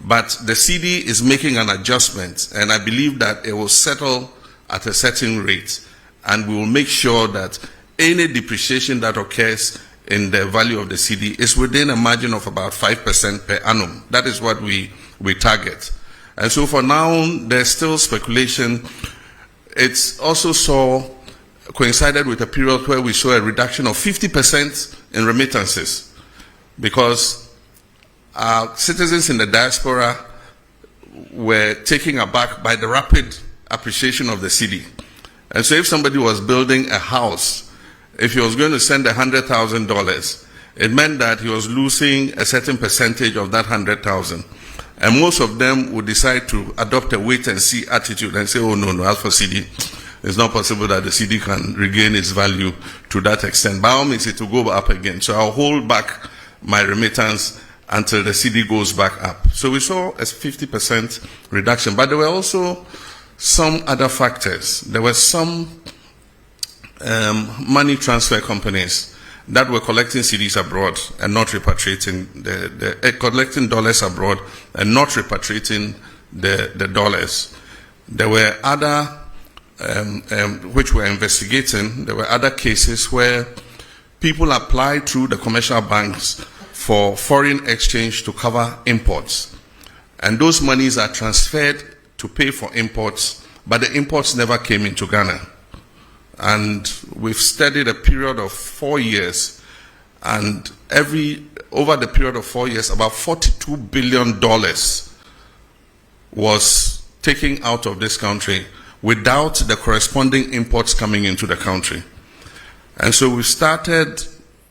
B: But the cedi is making an adjustment, and I believe that it will settle at a certain rate, and we will make sure that any depreciation that occurs in the value of the cedi is within a margin of about 5% per annum. That is what we target. And so for now, there's still speculation. It's also coincided with a period where we saw a reduction of 50% in remittances, because citizens in the diaspora were taken aback by the rapid appreciation of the cedi. And so if somebody was building a house, if he was going to send $100,000, it meant that he was losing a certain percentage of that 100,000. And most of them would decide to adopt a wait-and-see attitude and say, oh, no, as for cedi, it's not possible that the cedi can regain its value to that extent. By all means, it will go up again. So I'll hold back my remittance until the cedi goes back up. So we saw a 50% reduction. But there were also some other factors. There were some money transfer companies that were collecting cedis abroad and not repatriating collecting dollars abroad and not repatriating the dollars. There were other which were investigating. There were other cases where people applied through the commercial banks for foreign exchange to cover imports, and those monies are transferred to pay for imports, but the imports never came into Ghana. And we've studied a period of 4 years, and over the period of 4 years, about $42 billion was taken out of this country without the corresponding imports coming into the country. And so we started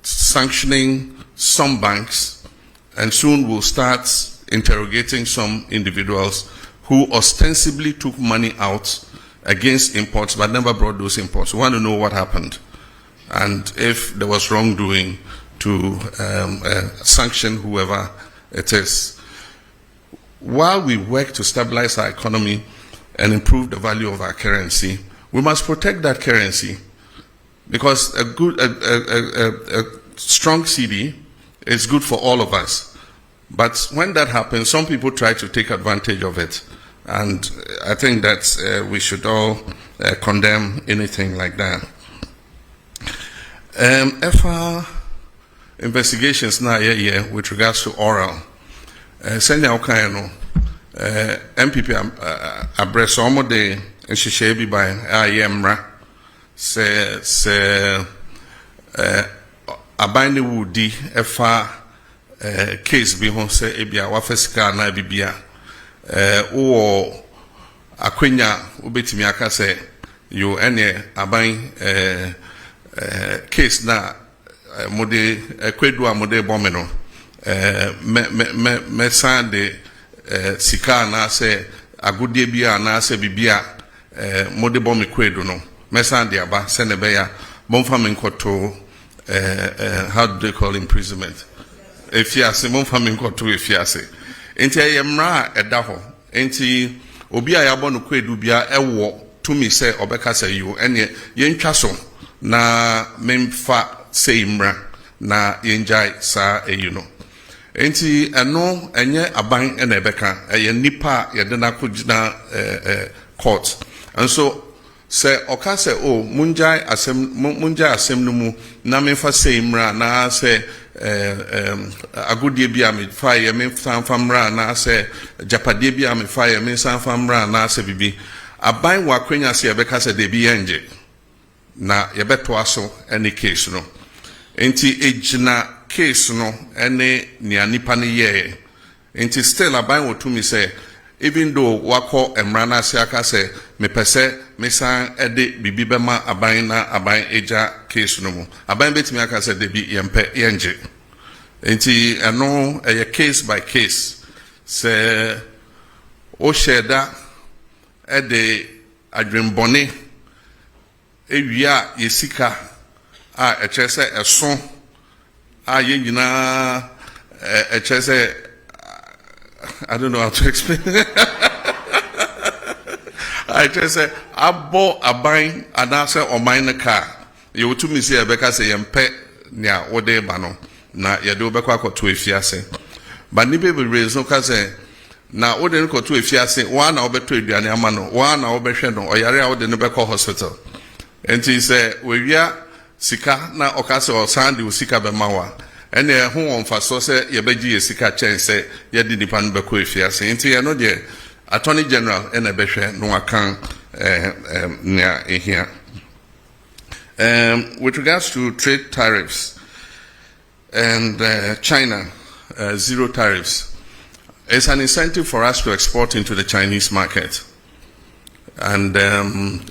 B: sanctioning some banks, and soon we'll start interrogating some individuals who ostensibly took money out against imports but never brought those imports. We want to know what happened and if there was wrongdoing to sanction whoever it is. While we work to stabilize our economy and improve the value of our currency, we must protect that currency, because a strong cedi is good for all of us. But when that happens, some people try to take advantage of it. And I think that we should all condemn anything like that. FR investigations now with regards to oral. Senya Okayano, MPP address almost the Shishebi by IMRA se abine wudi FR case bi hon se ebia wafesika na bibia o akwenya obetimi aka se yo ene aban case na mode kwedu amode bombe no me sande sika na se agudie bia na se bibia mode bombe kwedu no me sande aba se ne be ya bomfa menkoto how do they call imprisonment efiase mo fa me nkoto efiase enti ayemra edaho enti obi a yabɔ no kwedu bia ɛwɔ tumi sɛ ɔbɛka sɛ yo ɛne yɛntwa so na memfa seimra na yɛngyae saa eyi no enti ɛno ɛnyɛ aban ɛna ɛbɛka ɛyɛ nipa yɛde na kɔgyina court and so sɛ ɔka sɛ o munjae asɛm no mu na memfa seimra na sɛ agodie bi a me fa yɛ me sanfa mra na sɛ japadie bi a me fa yɛ me sanfa mra na sɛ bibi aban wa kwenya sɛ yɛbɛka sɛ de bi yɛngye na yɛbɛtoa so ɛne case no enti egyina case no ɛne nea nipa no yɛɛ enti still aban wɔ tumi sɛ even though wakɔ emra na ase aka sɛ mepɛ sɛ mesan ɛde bibi bɛma aban na aban egya case no mu aban betumi aka sɛ de bi yɛmpɛ yɛngye enti ɛno ɛyɛ case by case sɛ o hyɛda ɛde adwembɔne ewia yɛsika a ɛkyerɛ sɛ ɛso a yɛn nyinaa ɛkyerɛ sɛ I don't know how to explain. I just say, abo abain anase omain car. You to me say Rebecca say yempe nia ode bano na yede obekwa akoto efiase. But ni people raise no ka say na ode no koto efiase wa na obeto aduane ama no wa na obehwe no oyare a ode no beko hospital. Enti say we wia sika na okase o sande o sika be mawa. And who on for so say Yabeji Sika Chen say Yadi Nipan Bako Fiase. Into ya no de Attorney General and a Beshe no account near here. With regards to trade tariffs and China, zero tariffs, it's an incentive for us to export into the Chinese market. And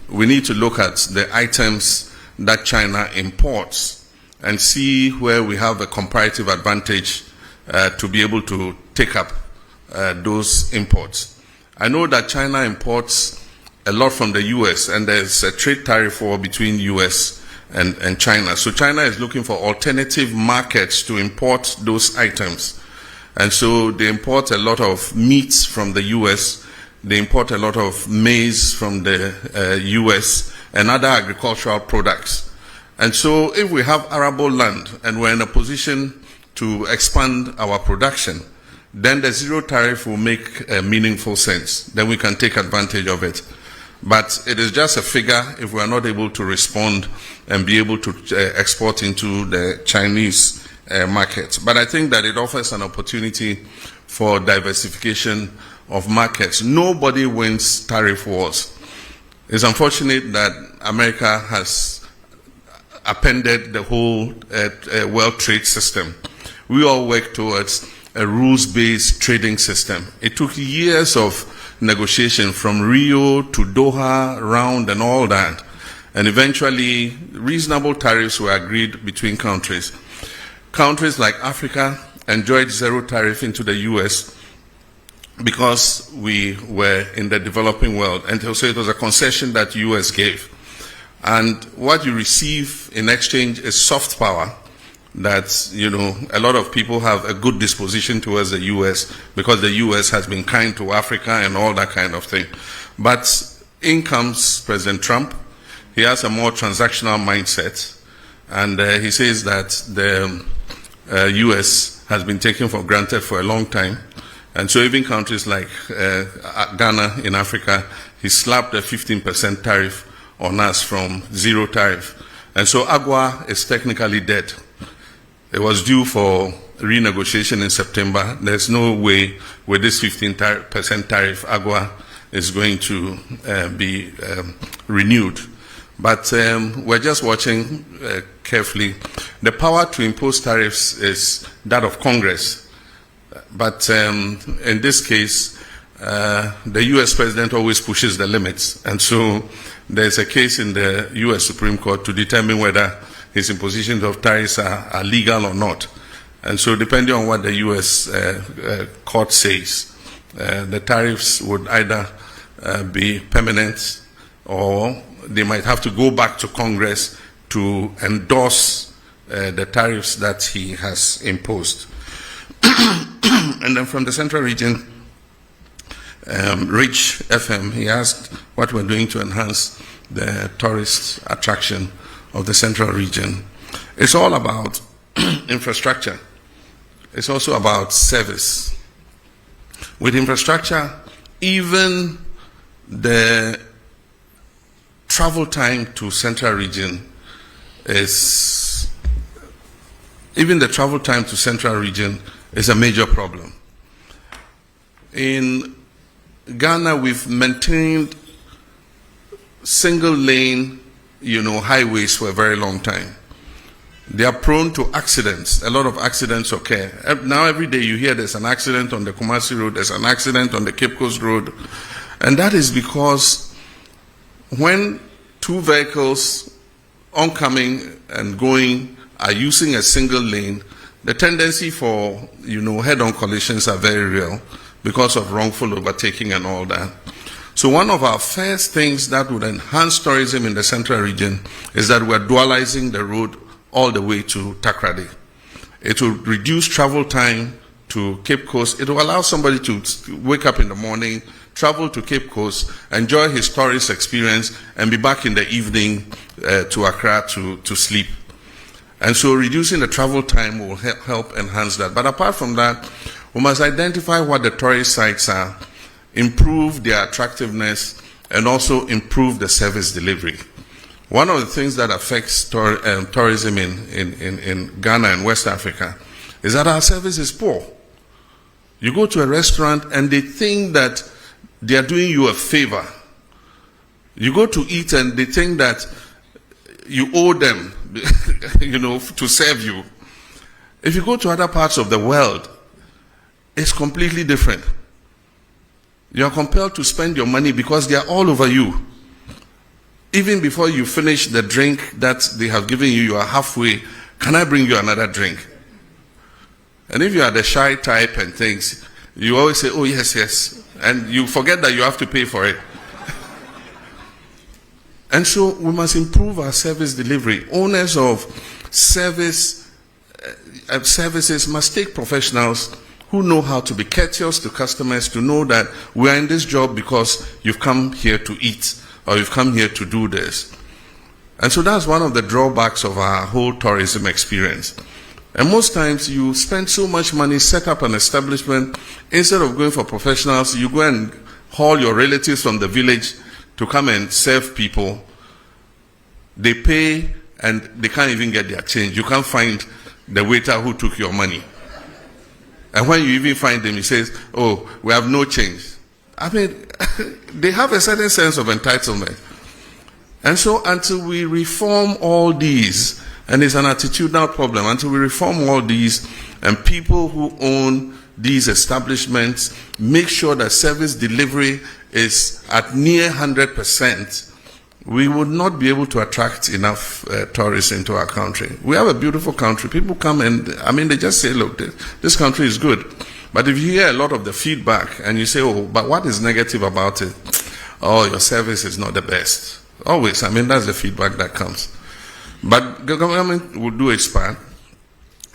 B: we need to look at the items that China imports and see where we have a comparative advantage to be able to take up those imports. I know that China imports a lot from the US, and there's a trade tariff war between US and China. So China is looking for alternative markets to import those items. And so they import a lot of meats from the US, they import a lot of maize from the US, and other agricultural products. And so if we have arable land and we're in a position to expand our production, then the zero tariff will make meaningful sense. Then we can take advantage of it. But it is just a figure if we are not able to respond and be able to export into the Chinese market. But I think that it offers an opportunity for diversification of markets. Nobody wins tariff wars. It's unfortunate that America has appended the whole world trade system. We all work towards a rules-based trading system. It took years of negotiation from Rio to Doha round and all that. And eventually, reasonable tariffs were agreed between countries. Countries like Africa enjoyed zero tariff into the US because we were in the developing world. And so it was a concession that US gave. And what you receive in exchange is soft power that, you know, a lot of people have a good disposition towards the US because the US has been kind to Africa and all that kind of thing. But in comes President Trump. He has a more transactional mindset. And he says that the US has been taken for granted for a long time. And so even countries like Ghana in Africa, he slapped a 15% tariff on us from zero tariff. And so AGUA is technically dead. It was due for renegotiation in September. There's no way with this 15% tariff AGUA is going to be renewed. But we're just watching carefully. The power to impose tariffs is that of Congress. But in this case, the US president always pushes the limits. And so there's a case in the US Supreme Court to determine whether his impositions of tariffs are legal or not. And so depending on what the US court says, the tariffs would either be permanent or they might have to go back to Congress to endorse the tariffs that he has imposed. And then from the Central Region, Rich FM, he asked what we're doing to enhance the tourist attraction of the Central Region. It's all about infrastructure. It's also about service. With infrastructure, even the travel time to Central Region is a major problem. In Ghana, we've maintained single lane, highways for a very long time. They are prone to accidents. A lot of accidents occur. Now every day you hear there's an accident on the Kumasi Road, there's an accident on the Cape Coast Road. And that is because when two vehicles oncoming and going are using a single lane, the tendency for, head-on collisions are very real because of wrongful overtaking and all that. So one of our first things that would enhance tourism in the Central Region is that we're dualizing the road all the way to Takrady. It will reduce travel time to Cape Coast. It will allow somebody to wake up in the morning, travel to Cape Coast, enjoy his tourist experience, and be back in the evening to Accra to sleep. And so reducing the travel time will help enhance that. But apart from that, we must identify what the tourist sites are, improve their attractiveness, and also improve the service delivery. One of the things that affects tourism in Ghana and West Africa is that our service is poor. You go to a restaurant and they think that they are doing you a favor. You go to eat and they think that you owe them, to serve you. If you go to other parts of the world, it's completely different. You are compelled to spend your money because they are all over you. Even before you finish the drink that they have given you, you are halfway. Can I bring you another drink? And if you are the shy type and things, you always say, oh, yes, yes. And you forget that you have to pay for it. And so we must improve our service delivery. Owners of services must take professionals who know how to be courteous to customers, to know that we are in this job because you've come here to eat, or you've come here to do this. And so that's one of the drawbacks of our whole tourism experience. And most times you spend so much money, set up an establishment, instead of going for professionals, you go and haul your relatives from the village to come and serve people. They pay and they can't even get their change. You can't find the waiter who took your money. And when you even find them, he says, oh, we have no change. I mean, they have a certain sense of entitlement. And so until we reform all these, and it's an attitudinal problem, until we reform all these, and people who own these establishments make sure that service delivery is at near 100%, we would not be able to attract enough tourists into our country. We have a beautiful country. People come and, they just say, look, this country is good. But if you hear a lot of the feedback and you say, oh, but what is negative about it? Oh, your service is not the best. Always, that's the feedback that comes. But the government will do its part.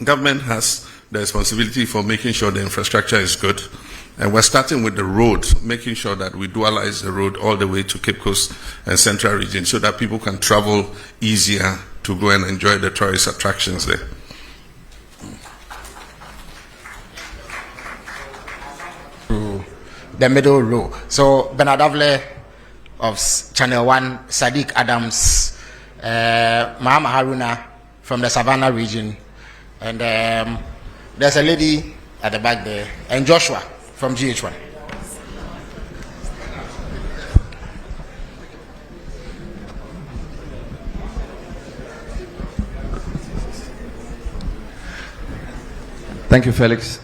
B: Government has the responsibility for making sure the infrastructure is good. And we're starting with the road, making sure that we dualize the road all the way to Cape Coast and Central Region so that people can travel easier to go and enjoy the tourist attractions there.
C: The middle row. So Bernard Avle of Channel 1, Sadiq Adams, Mahama Haruna from the Savannah region, and there's a lady at the back there, and Joshua from GH1.
M: Thank you, Felix.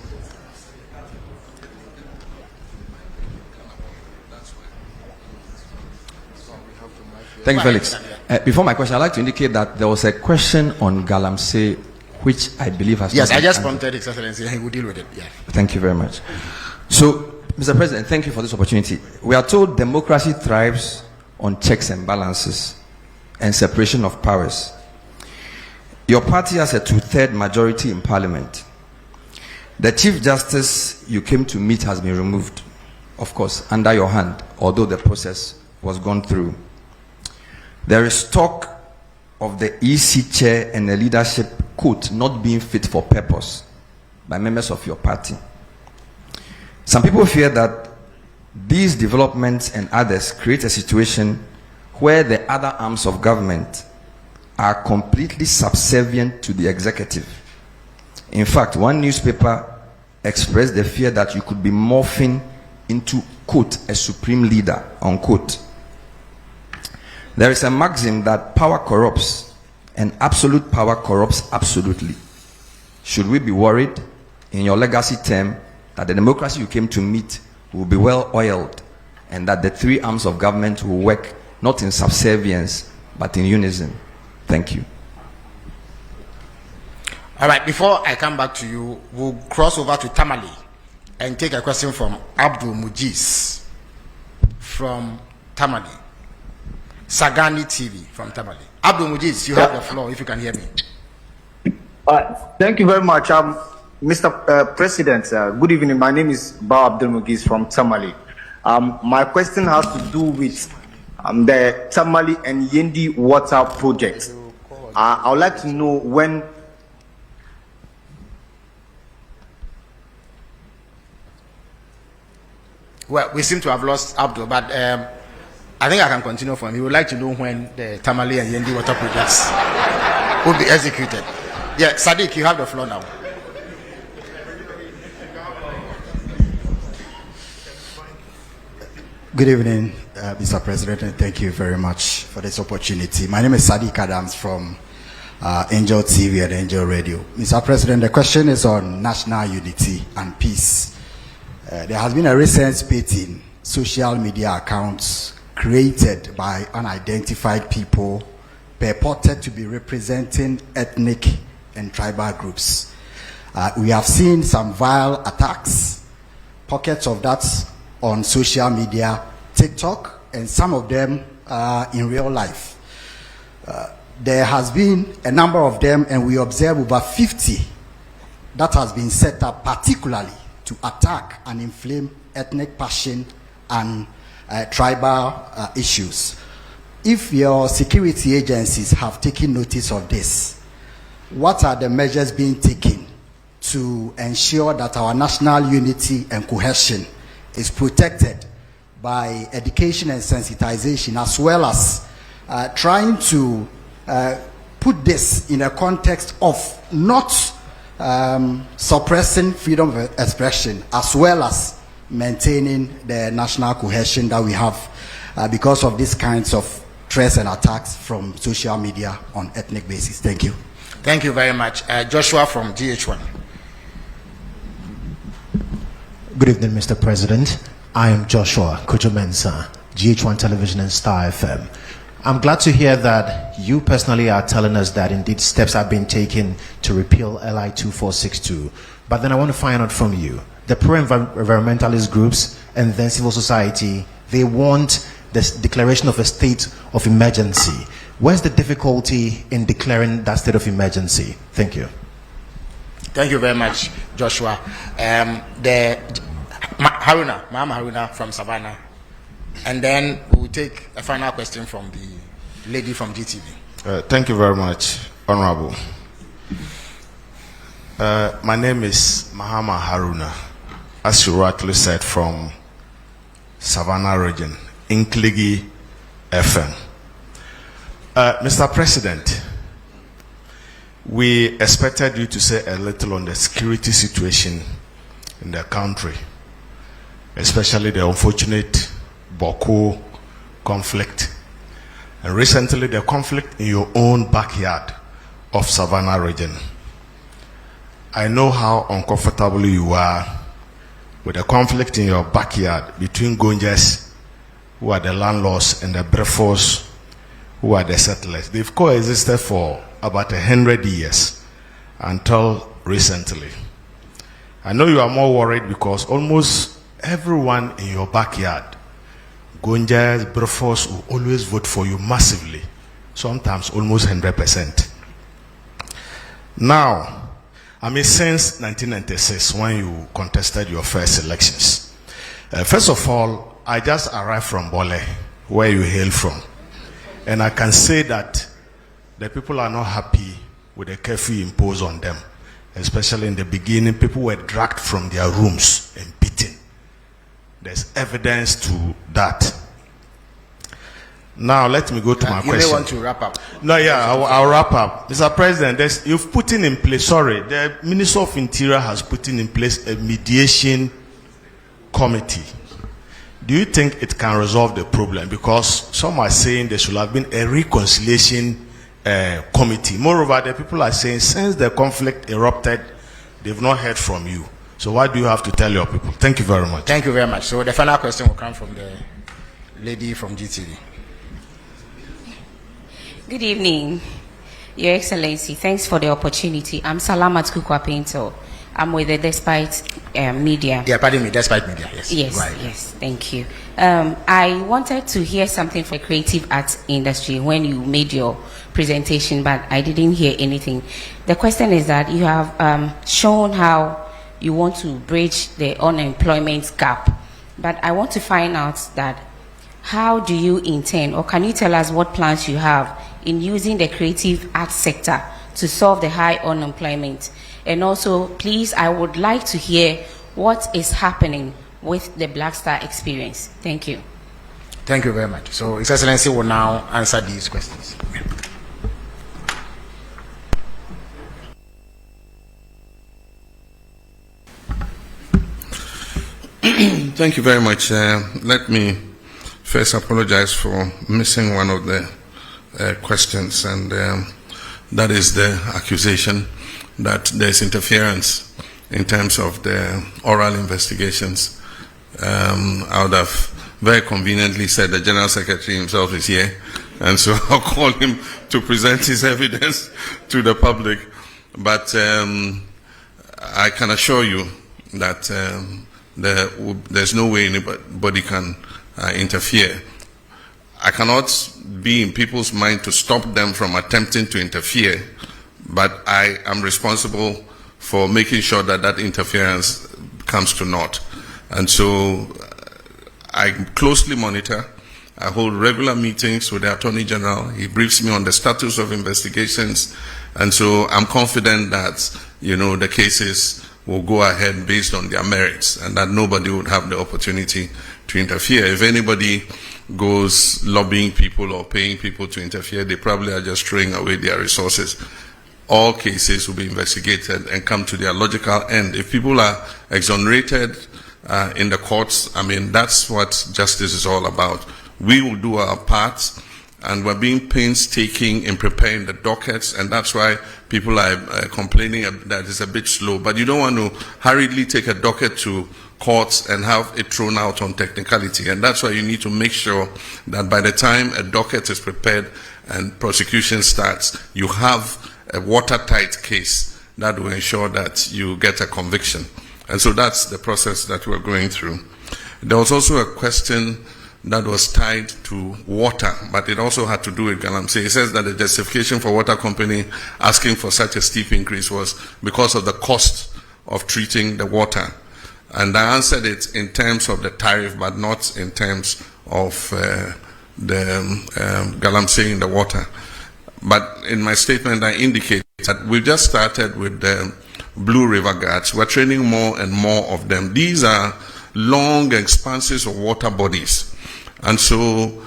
M: Thank you, Felix. Before my question, I'd like to indicate that there was a question on Galamsey, which I believe has
C: Yes,
M: not
C: I just
M: been
C: prompted His Excellency, and he will deal with it. Yeah.
M: Thank you very much. So, Mr. President, thank you for this opportunity. We are told democracy thrives on checks and balances and separation of powers. Your party has a 2/3 majority in parliament. The Chief Justice you came to meet has been removed, of course, under your hand, although the process was gone through. There is talk of the EC chair and the leadership, quote, not being fit for purpose by members of your party. Some people fear that these developments and others create a situation where the other arms of government are completely subservient to the executive. In fact, one newspaper expressed the fear that you could be morphing into, quote, a supreme leader, unquote. There is a maxim that power corrupts, and absolute power corrupts absolutely. Should we be worried in your legacy term that the democracy you came to meet will be well oiled, and that the three arms of government will work not in subservience but in unison? Thank you.
C: All right, before I come back to you, we'll cross over to Tamale and take a question from Abdul Mujiz from Tamale. Sagani TV from Tamale. Abdul Mujiz, you have the floor if you can hear me.
N: Thank you very much. Mr. President, good evening. My name is Ba Abdul Mujiz from Tamale. My question has to do with the Tamale and Yendi water project. I would like to know when.
C: Well, we seem to have lost Abdul, but I think I can continue for him. He would like to know when the Tamale and Yendi water projects will be executed. Yeah, Sadiq, you have the floor now.
O: Good evening, Mr. President, and thank you very much for this opportunity. My name is Sadiq Adams from Angel TV and Angel Radio. Mr. President, the question is on national unity and peace. There has been a recent spate in social media accounts created by unidentified people purported to be representing ethnic and tribal groups. We have seen some vile attacks, pockets of that on social media, TikTok, and some of them in real life. There has been a number of them, and we observe over 50 that has been set up particularly to attack and inflame ethnic passion and tribal issues. If your security agencies have taken notice of this, what are the measures being taken to ensure that our national unity and cohesion is protected by education and sensitization, as well as trying to put this in a context of not suppressing freedom of expression, as well as maintaining the national cohesion that we have because of these kinds of threats and attacks from social media on ethnic basis. Thank you.
C: Thank you very much. Joshua from GH1.
P: Good evening, Mr. President. I am Joshua Kujumensa, GH1 Television and Star FM. I'm glad to hear that you personally are telling us that indeed steps are being taken to repeal LI 2462. But then I want to find out from you, the pro-environmentalist groups and then civil society, they want this declaration of a state of emergency. Where's the difficulty in declaring that state of emergency? Thank you.
C: Thank you very much, Joshua. Mahama Haruna from Savannah. And then we'll take a final question from the lady from GTV.
J: Thank you very much, Honorable. My name is Mahama Haruna, as you rightly said, from Savannah region, Inkligi FM. Mr. President, we expected you to say a little on the security situation in the country, especially the unfortunate Boko conflict, and recently the conflict in your own backyard of Savannah region. I know how uncomfortable you are with the conflict in your backyard between Gonjas, who are the landlords, and the Brefors, who are the settlers. They've coexisted for about 100 years until recently. I know you are more worried because almost everyone in your backyard, Gonjas, Brefors, will always vote for you massively, sometimes almost 100%. Now,
K: I mean, since 1996, when you contested your first elections. First of all, I just arrived from Bole, where you hail from. And I can say that the people are not happy with the curfew imposed on them. Especially in the beginning, people were dragged from their rooms and beaten. There's evidence to that. Now, let me go to my question.
C: You may want to wrap up.
K: No, yeah, I'll wrap up. Mr. President, you've put in place, the Minister of Interior has put in place a mediation committee. Do you think it can resolve the problem? Because some are saying there should have been a reconciliation committee. Moreover, the people are saying since the conflict erupted, they've not heard from you. So what do you have to tell your people? Thank you very much.
C: Thank you very much. So the final question will come from the lady from GTV.
Q: Good evening, Your Excellency. Thanks for the opportunity. I'm Salamat Kukwa Pinto. I'm with the Despite Media.
C: Yeah, pardon me, Despite Media, yes.
Q: Yes,
C: right.
Q: yes, thank you. I wanted to hear something from the creative arts industry when you made your presentation, but I didn't hear anything. The question is that you have shown how you want to bridge the unemployment gap, but I want to find out that how do you intend, or can you tell us what plans you have in using the creative arts sector to solve the high unemployment? And also, please, I would like to hear what is happening with the Black Star experience. Thank you.
C: Thank you very much. So His Excellency will now answer these questions.
B: Thank you very much. Let me first apologize for missing one of the questions, and that is the accusation that there's interference in terms of the oral investigations. I would have very conveniently said the General Secretary himself is here, and so I'll call him to present his evidence to the public. But I can assure you that there's no way anybody can interfere. I cannot be in people's mind to stop them from attempting to interfere, but I am responsible for making sure that that interference comes to naught. And so I closely monitor. I hold regular meetings with the Attorney General. He briefs me on the status of investigations. And so I'm confident that, the cases will go ahead based on their merits, and that nobody would have the opportunity to interfere. If anybody goes lobbying people or paying people to interfere, they probably are just throwing away their resources. All cases will be investigated and come to their logical end. If people are exonerated in the courts, I mean, that's what justice is all about. We will do our part, and we're being painstaking in preparing the dockets, and that's why people are complaining that it's a bit slow. But you don't want to hurriedly take a docket to courts and have it thrown out on technicality, and that's why you need to make sure that by the time a docket is prepared and prosecution starts, you have a watertight case that will ensure that you get a conviction. And so that's the process that we're going through. There was also a question that was tied to water, but it also had to do with Galamsey. It says that the justification for water company asking for such a steep increase was because of the cost of treating the water. And I answered it in terms of the tariff, but not in terms of the Galamsey in the water. But in my statement, I indicate that we've just started with the Blue River Guards. We're training more and more of them. These are long expanses of water bodies. And so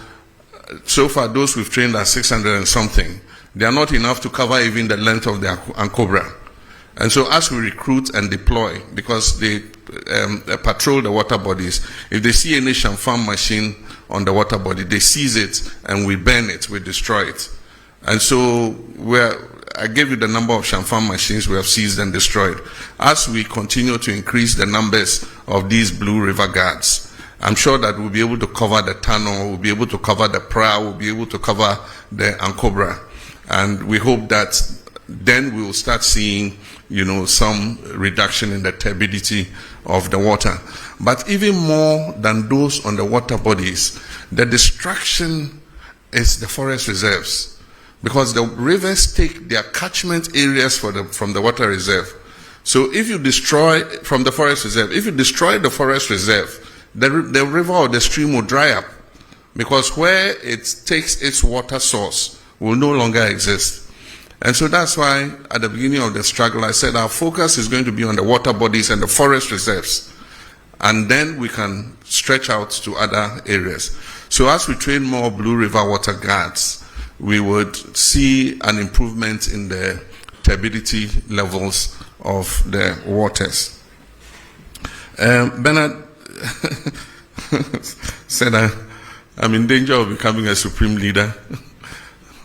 B: far, those we've trained are 600 and something. They are not enough to cover even the length of the Ankobra. And so as we recruit and deploy, because they patrol the water bodies, if they see any Shamfam machine on the water body, they seize it and we burn it, we destroy it. And so I gave you the number of Shamfam machines we have seized and destroyed. As we continue to increase the numbers of these Blue River Guards, I'm sure that we'll be able to cover the tunnel, we'll be able to cover the Pra, we'll be able to cover the Ankobra. And we hope that then we will start seeing, some reduction in the turbidity of the water. But even more than those on the water bodies, the destruction is the forest reserves. Because the rivers take their catchment areas from the water reserve. So if you destroy from the forest reserve, if you destroy the forest reserve, the river or the stream will dry up, because where it takes its water source will no longer exist. And so that's why at the beginning of the struggle I said our focus is going to be on the water bodies and the forest reserves, and then we can stretch out to other areas. So as we train more Blue River water guards, we would see an improvement in the turbidity levels of the waters. Bernard said I'm in danger of becoming a supreme leader.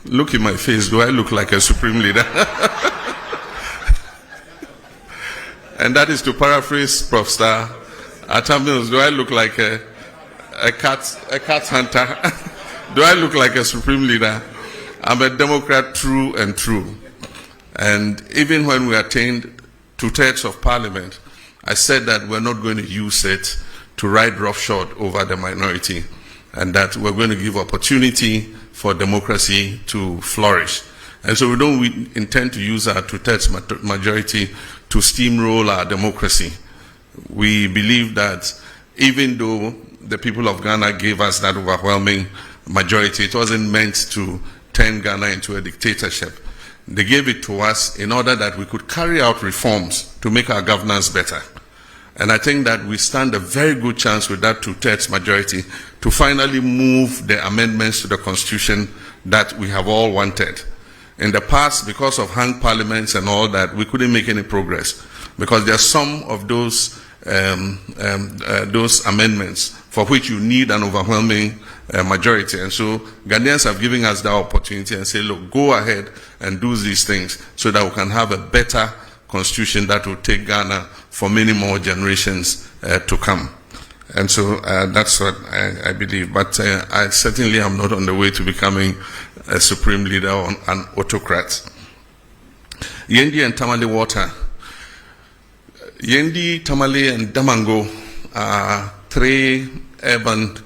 B: Look in my face, do I look like a supreme leader? And that is to paraphrase Prof. Star Atamils, do I look like a cat hunter? Do I look like a supreme leader? I'm a Democrat true and true. And even when we attained 2/3 of parliament, I said that we're not going to use it to ride roughshod over the minority, and that we're going to give opportunity for democracy to flourish. And so we don't intend to use our 2/3 majority to steamroll our democracy. We believe that even though the people of Ghana gave us that overwhelming majority, it wasn't meant to turn Ghana into a dictatorship. They gave it to us in order that we could carry out reforms to make our governance better. And I think that we stand a very good chance with that 2/3 majority to finally move the amendments to the Constitution that we have all wanted. In the past, because of hung parliaments and all that, we couldn't make any progress, because there are some of those amendments for which you need an overwhelming majority. And so Ghanaians have given us that opportunity and say, look, go ahead and do these things so that we can have a better constitution that will take Ghana for many more generations to come. And so that's what I believe. But I certainly am not on the way to becoming a supreme leader or an autocrat. Yendi and Tamale water. Yendi, Tamale, and Damango are 3 urban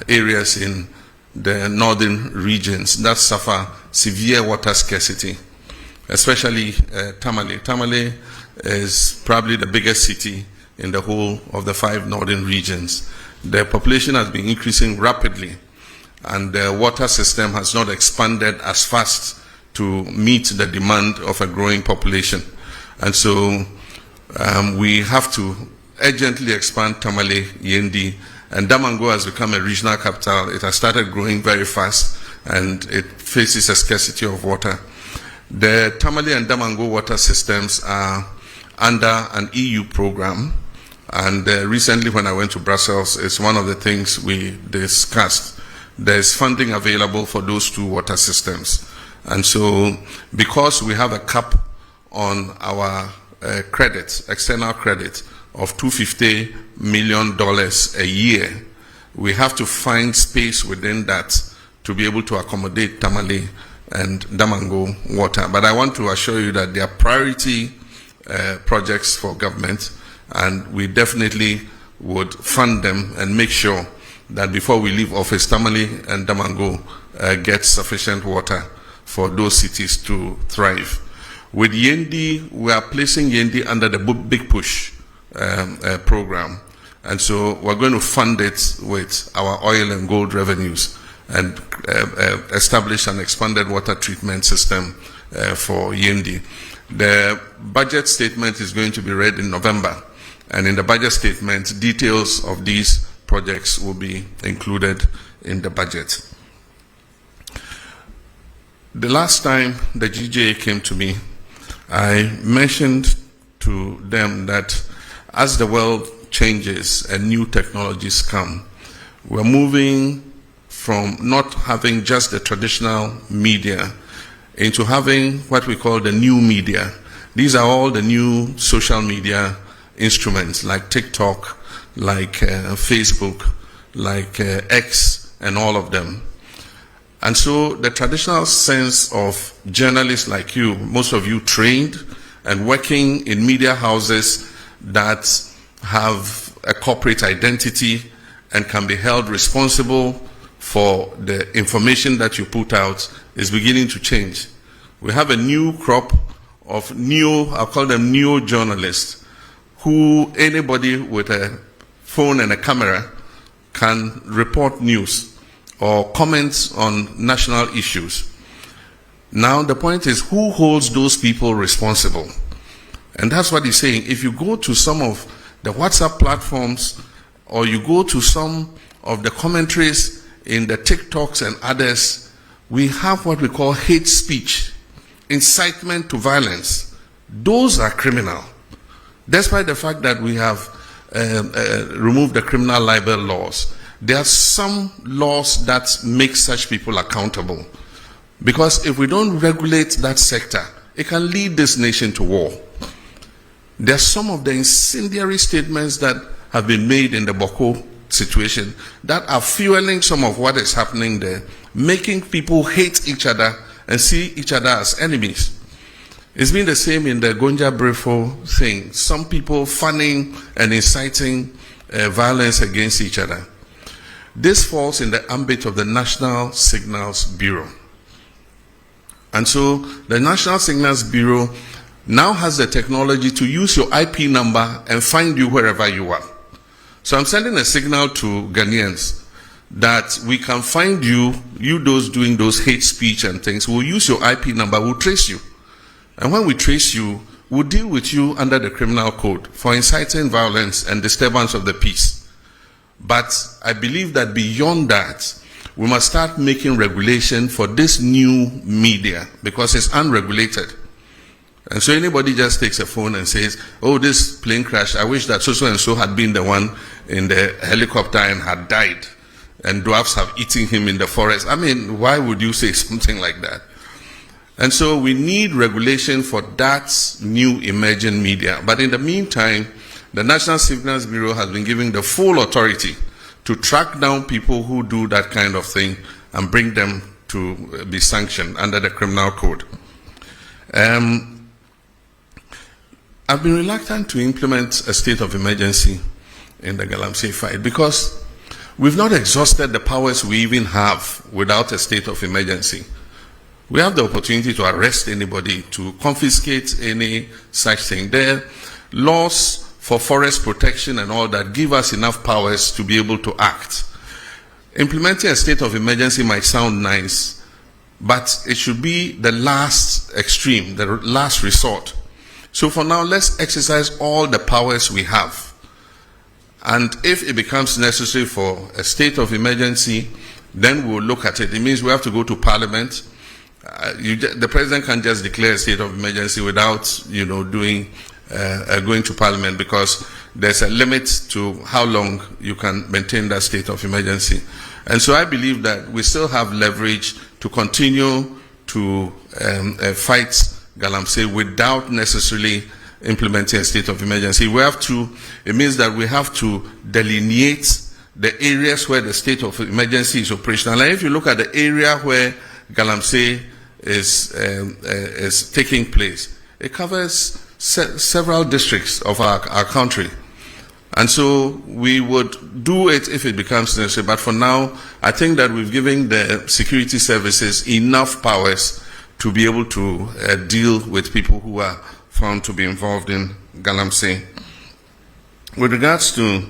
B: areas in the northern regions that suffer severe water scarcity, especially Tamale. Tamale is probably the biggest city in the whole of the 5 northern regions. The population has been increasing rapidly, and the water system has not expanded as fast to meet the demand of a growing population. And so we have to urgently expand Tamale, Yendi, and Damango has become a regional capital. It has started growing very fast, and it faces a scarcity of water. The Tamale and Damango water systems are under an EU program, and recently when I went to Brussels, it's one of the things we discussed. There's funding available for those 2 water systems. And so because we have a cap on our credit, external credit, of $250 million a year, we have to find space within that to be able to accommodate Tamale and Damango water. But I want to assure you that they are priority projects for government, and we definitely would fund them and make sure that before we leave office, Tamale and Damango get sufficient water for those cities to thrive. With Yendi, we are placing Yendi under the Big Push program, and so we're going to fund it with our oil and gold revenues and establish an expanded water treatment system for Yendi. The budget statement is going to be read in November, and in the budget statement, details of these projects will be included in the budget. The last time the GJA came to me, I mentioned to them that as the world changes and new technologies come, we're moving from not having just the traditional media into having what we call the new media. These are all the new social media instruments like TikTok, like Facebook, like X, and all of them. And so the traditional sense of journalists like you, most of you trained and working in media houses that have a corporate identity and can be held responsible for the information that you put out, is beginning to change. We have a new crop of I'll call them neo-journalists, who anybody with a phone and a camera can report news or comment on national issues. Now the point is, who holds those people responsible? And that's what he's saying. If you go to some of the WhatsApp platforms, or you go to some of the commentaries in the TikToks and others, we have what we call hate speech, incitement to violence. Those are criminal. Despite the fact that we have removed the criminal libel laws, there are some laws that make such people accountable. Because if we don't regulate that sector, it can lead this nation to war. There are some of the incendiary statements that have been made in the Boko situation that are fueling some of what is happening there, making people hate each other and see each other as enemies. It's been the same in the Gonja Brefo thing. Some people fanning and inciting violence against each other. This falls in the ambit of the National Signals Bureau. And so the National Signals Bureau now has the technology to use your IP number and find you wherever you are. So I'm sending a signal to Ghanaians that we can find you those doing those hate speech and things. We'll use your IP number, we'll trace you. And when we trace you, we'll deal with you under the criminal code for inciting violence and disturbance of the peace. But I believe that beyond that, we must start making regulation for this new media because it's unregulated. And so anybody just takes a phone and says, oh, this plane crash, I wish that so and so had been the one in the helicopter and had died, and dwarfs have eaten him in the forest. I mean, why would you say something like that? And so we need regulation for that new emerging media. But in the meantime, the National Signals Bureau has been given the full authority to track down people who do that kind of thing and bring them to be sanctioned under the criminal code. I've been reluctant to implement a state of emergency in the Galamsey fight because we've not exhausted the powers we even have without a state of emergency. We have the opportunity to arrest anybody, to confiscate any such thing. There are laws for forest protection and all that give us enough powers to be able to act. Implementing a state of emergency might sound nice, but it should be the last extreme, the last resort. So for now, let's exercise all the powers we have. And if it becomes necessary for a state of emergency, then we'll look at it. It means we have to go to Parliament. The President can't just declare a state of emergency without, going to Parliament, because there's a limit to how long you can maintain that state of emergency. And so I believe that we still have leverage to continue to fight Galamsey without necessarily implementing a state of emergency. It means that we have to delineate the areas where the state of emergency is operational. And if you look at the area where Galamsey is taking place, it covers several districts of our country. And so we would do it if it becomes necessary. But for now, I think that we've given the security services enough powers to be able to deal with people who are found to be involved in Galamsey. With regards to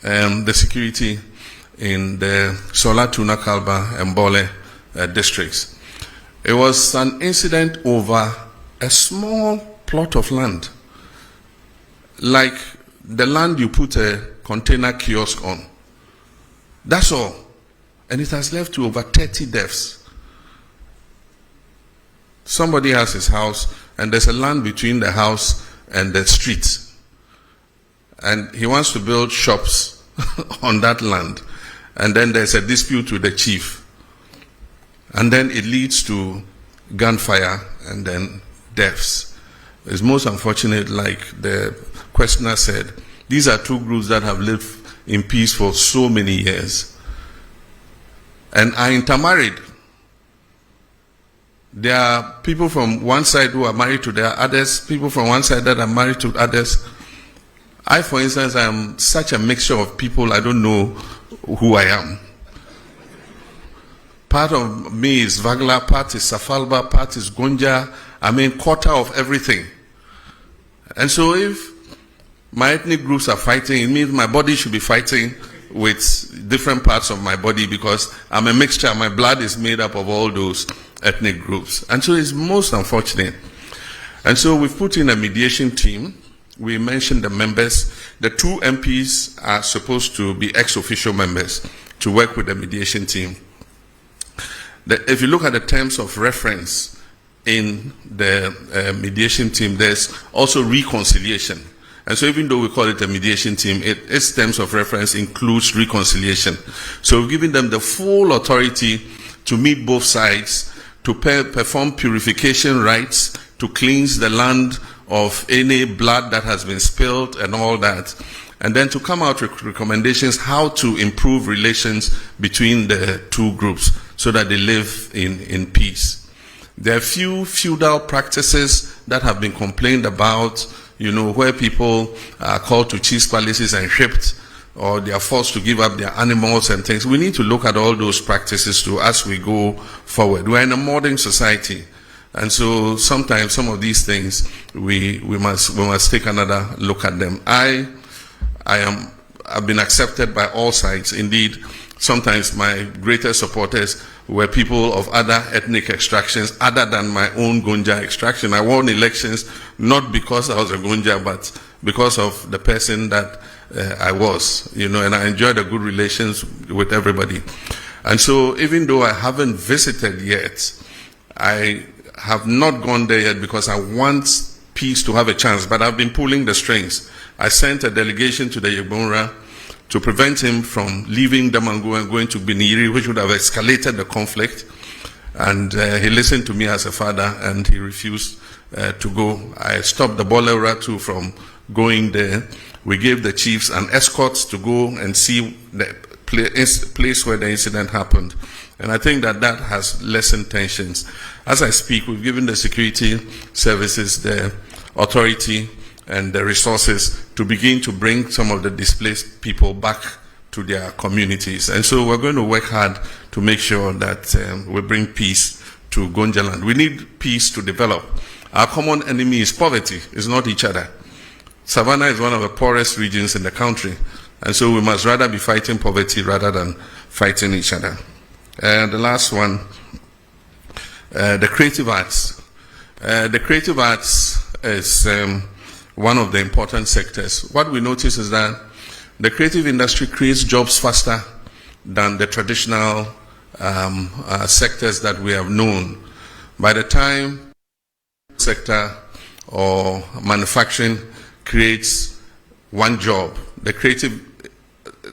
B: the security in the Sola, Tuna, Kalba, and Bole districts, it was an incident over a small plot of land, like the land you put a container kiosk on. That's all. And it has led to over 30 deaths. Somebody has his house, and there's a land between the house and the street. And he wants to build shops on that land. And then there's a dispute with the chief. And then it leads to gunfire and then deaths. It's most unfortunate, like the questioner said. These are two groups that have lived in peace for so many years and are intermarried. There are people from one side who are married to their others, people from one side that are married to others. I, for instance, am such a mixture of people, I don't know who I am. Part of me is Vagla, part is Safalba, part is Gonja, I mean, quarter of everything. And so if my ethnic groups are fighting, it means my body should be fighting with different parts of my body, because I'm a mixture. My blood is made up of all those ethnic groups. And so it's most unfortunate. And so we've put in a mediation team. We mentioned the members. The 2 MPs are supposed to be ex-official members to work with the mediation team. If you look at the terms of reference in the mediation team, there's also reconciliation. And so even though we call it a mediation team, its terms of reference includes reconciliation. So we've given them the full authority to meet both sides, to perform purification rites, to cleanse the land of any blood that has been spilled and all that, and then to come out with recommendations how to improve relations between the 2 groups so that they live in peace. There are few feudal practices that have been complained about, you know, where people are called to chiefs' palaces and shipped, or they are forced to give up their animals and things. We need to look at all those practices too as we go forward. We're in a modern society, and so sometimes some of these things we must take another look at them. I've been accepted by all sides. Indeed, sometimes my greatest supporters were people of other ethnic extractions other than my own Gonja extraction. I won elections not because I was a Gonja, but because of the person that I was, you know, and I enjoyed a good relations with everybody. And so even though I haven't visited yet, I have not gone there yet because I want peace to have a chance, but I've been pulling the strings. I sent a delegation to the Yegbonra to prevent him from leaving Damangu and going to Biniri, which would have escalated the conflict. And he listened to me as a father, and he refused to go. I stopped the Bolera too from going there. We gave the chiefs an escort to go and see the place where the incident happened. And I think that that has lessened tensions. As I speak, we've given the security services the authority and the resources to begin to bring some of the displaced people back to their communities. And so we're going to work hard to make sure that we bring peace to Gonjaland. We need peace to develop. Our common enemy is poverty, it's not each other. Savannah is one of the poorest regions in the country, and so we must rather be fighting poverty rather than fighting each other. The last one, the creative arts. The creative arts is one of the important sectors. What we notice is that the creative industry creates jobs faster than the traditional sectors that we have known. By the time sector or manufacturing creates one job, the creative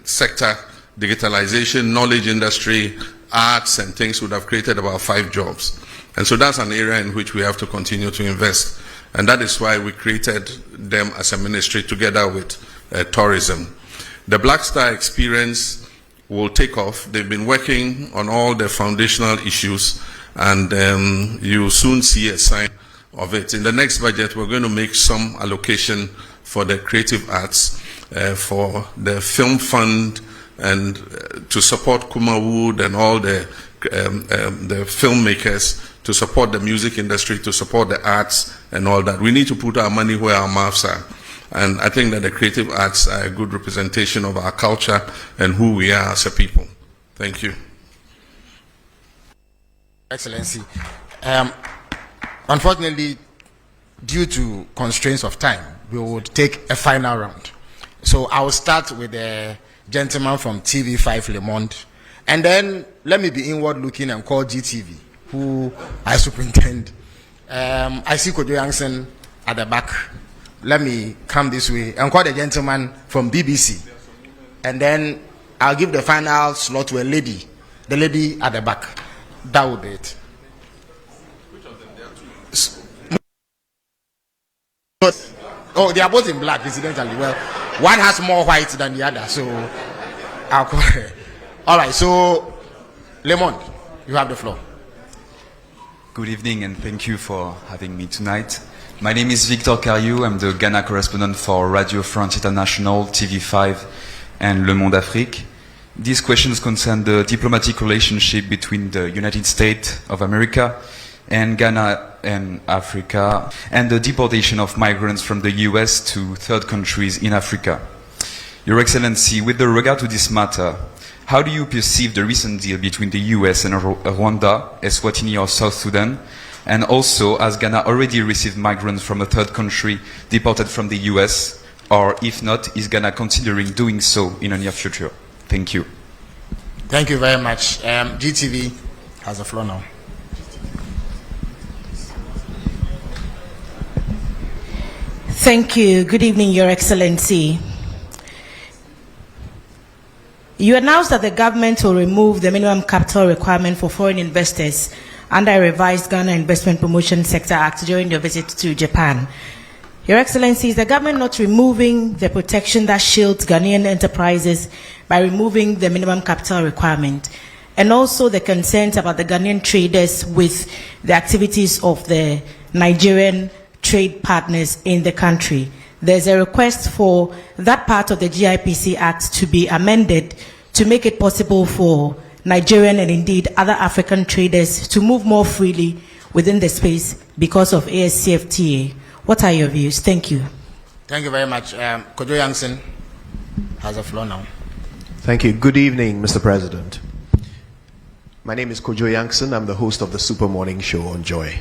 B: sector, digitalization, knowledge industry, arts and things would have created about 5 jobs. And so that's an area in which we have to continue to invest. And that is why we created them as a ministry together with tourism. The Black Star experience will take off. They've been working on all the foundational issues, and you'll soon see a sign of it. In the next budget, we're going to make some allocation for the creative arts, for the film fund, and to support Kumawood and all the filmmakers, to support the music industry, to support the arts and all that. We need to put our money where our mouths are. And I think that the creative arts are a good representation of our culture and who we are as a people. Thank you.
C: Excellency. Unfortunately, due to constraints of time, we would take a final round. So I will start with the gentleman from TV5 Le Monde, and then let me be inward looking and call GTV, who I superintend. I see Kojo Youngson at the back. Let me come this way and call the gentleman from BBC, and then I'll give the final slot to a lady, the lady at the back. That would be it. Which of them? There are 2. Oh, they are both in black, incidentally. Well, one has more white than the other, so I'll call her. All right, so Le Monde, you have the floor.
R: Good evening, and thank you for having me tonight. My name is Victor Cariou. I'm the Ghana correspondent for Radio France International, TV5, and Le Monde Afrique. These questions concern the diplomatic relationship between the United States of America and Ghana and Africa, and the deportation of migrants from the US to third countries in Africa. Your Excellency, with regard to this matter, how do you perceive the recent deal between the US and Rwanda, Eswatini or South Sudan? And also, has Ghana already received migrants from a third country deported from the US? Or if not, is Ghana considering doing so in the near future? Thank you.
C: Thank you very much. GTV has the floor now.
S: Thank you. Good evening, Your Excellency. You announced that the government will remove the minimum capital requirement for foreign investors under a revised Ghana Investment Promotion Sector Act during your visit to Japan. Your Excellency, is the government not removing the protection that shields Ghanaian enterprises by removing the minimum capital requirement? And also the concerns about the Ghanaian traders with the activities of the Nigerian trade partners in the country. There's a request for that part of the GIPC Act to be amended to make it possible for Nigerian and indeed other African traders to move more freely within the space because of ASCFTA. What are your views? Thank you.
C: Thank you very much. Kojo Yankson has the floor now.
P: Thank you. Good evening, Mr. President. My name is Kojo Yankson. I'm the host of the Super Morning Show on Joy.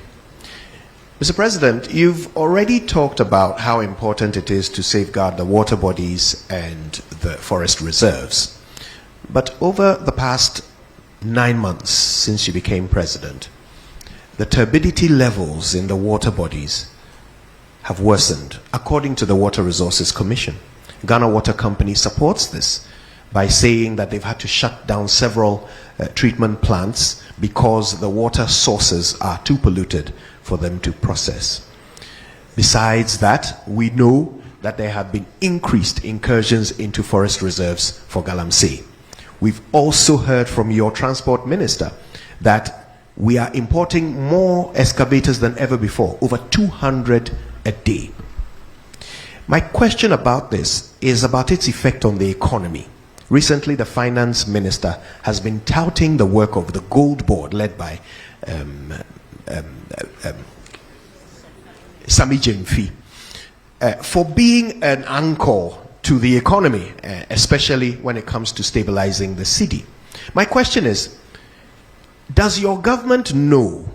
P: Mr. President, you've already talked about how important it is to safeguard the water bodies and the forest reserves. But over the past 9 months since you became president, the turbidity levels in the water bodies have worsened, according to the Water Resources Commission. Ghana Water Company supports this by saying that they've had to shut down several treatment plants because the water sources are too polluted for them to process. Besides that, we know that there have been increased incursions into forest reserves for Galamsey. We've also heard from your transport minister that we are importing more excavators than ever before, over 200 a day. My question about this is about its effect on the economy. Recently, the finance minister has been touting the work of the Gold Board led by Sami Jemfi for being an anchor to the economy, especially when it comes to stabilizing the city. My question is, does your government know,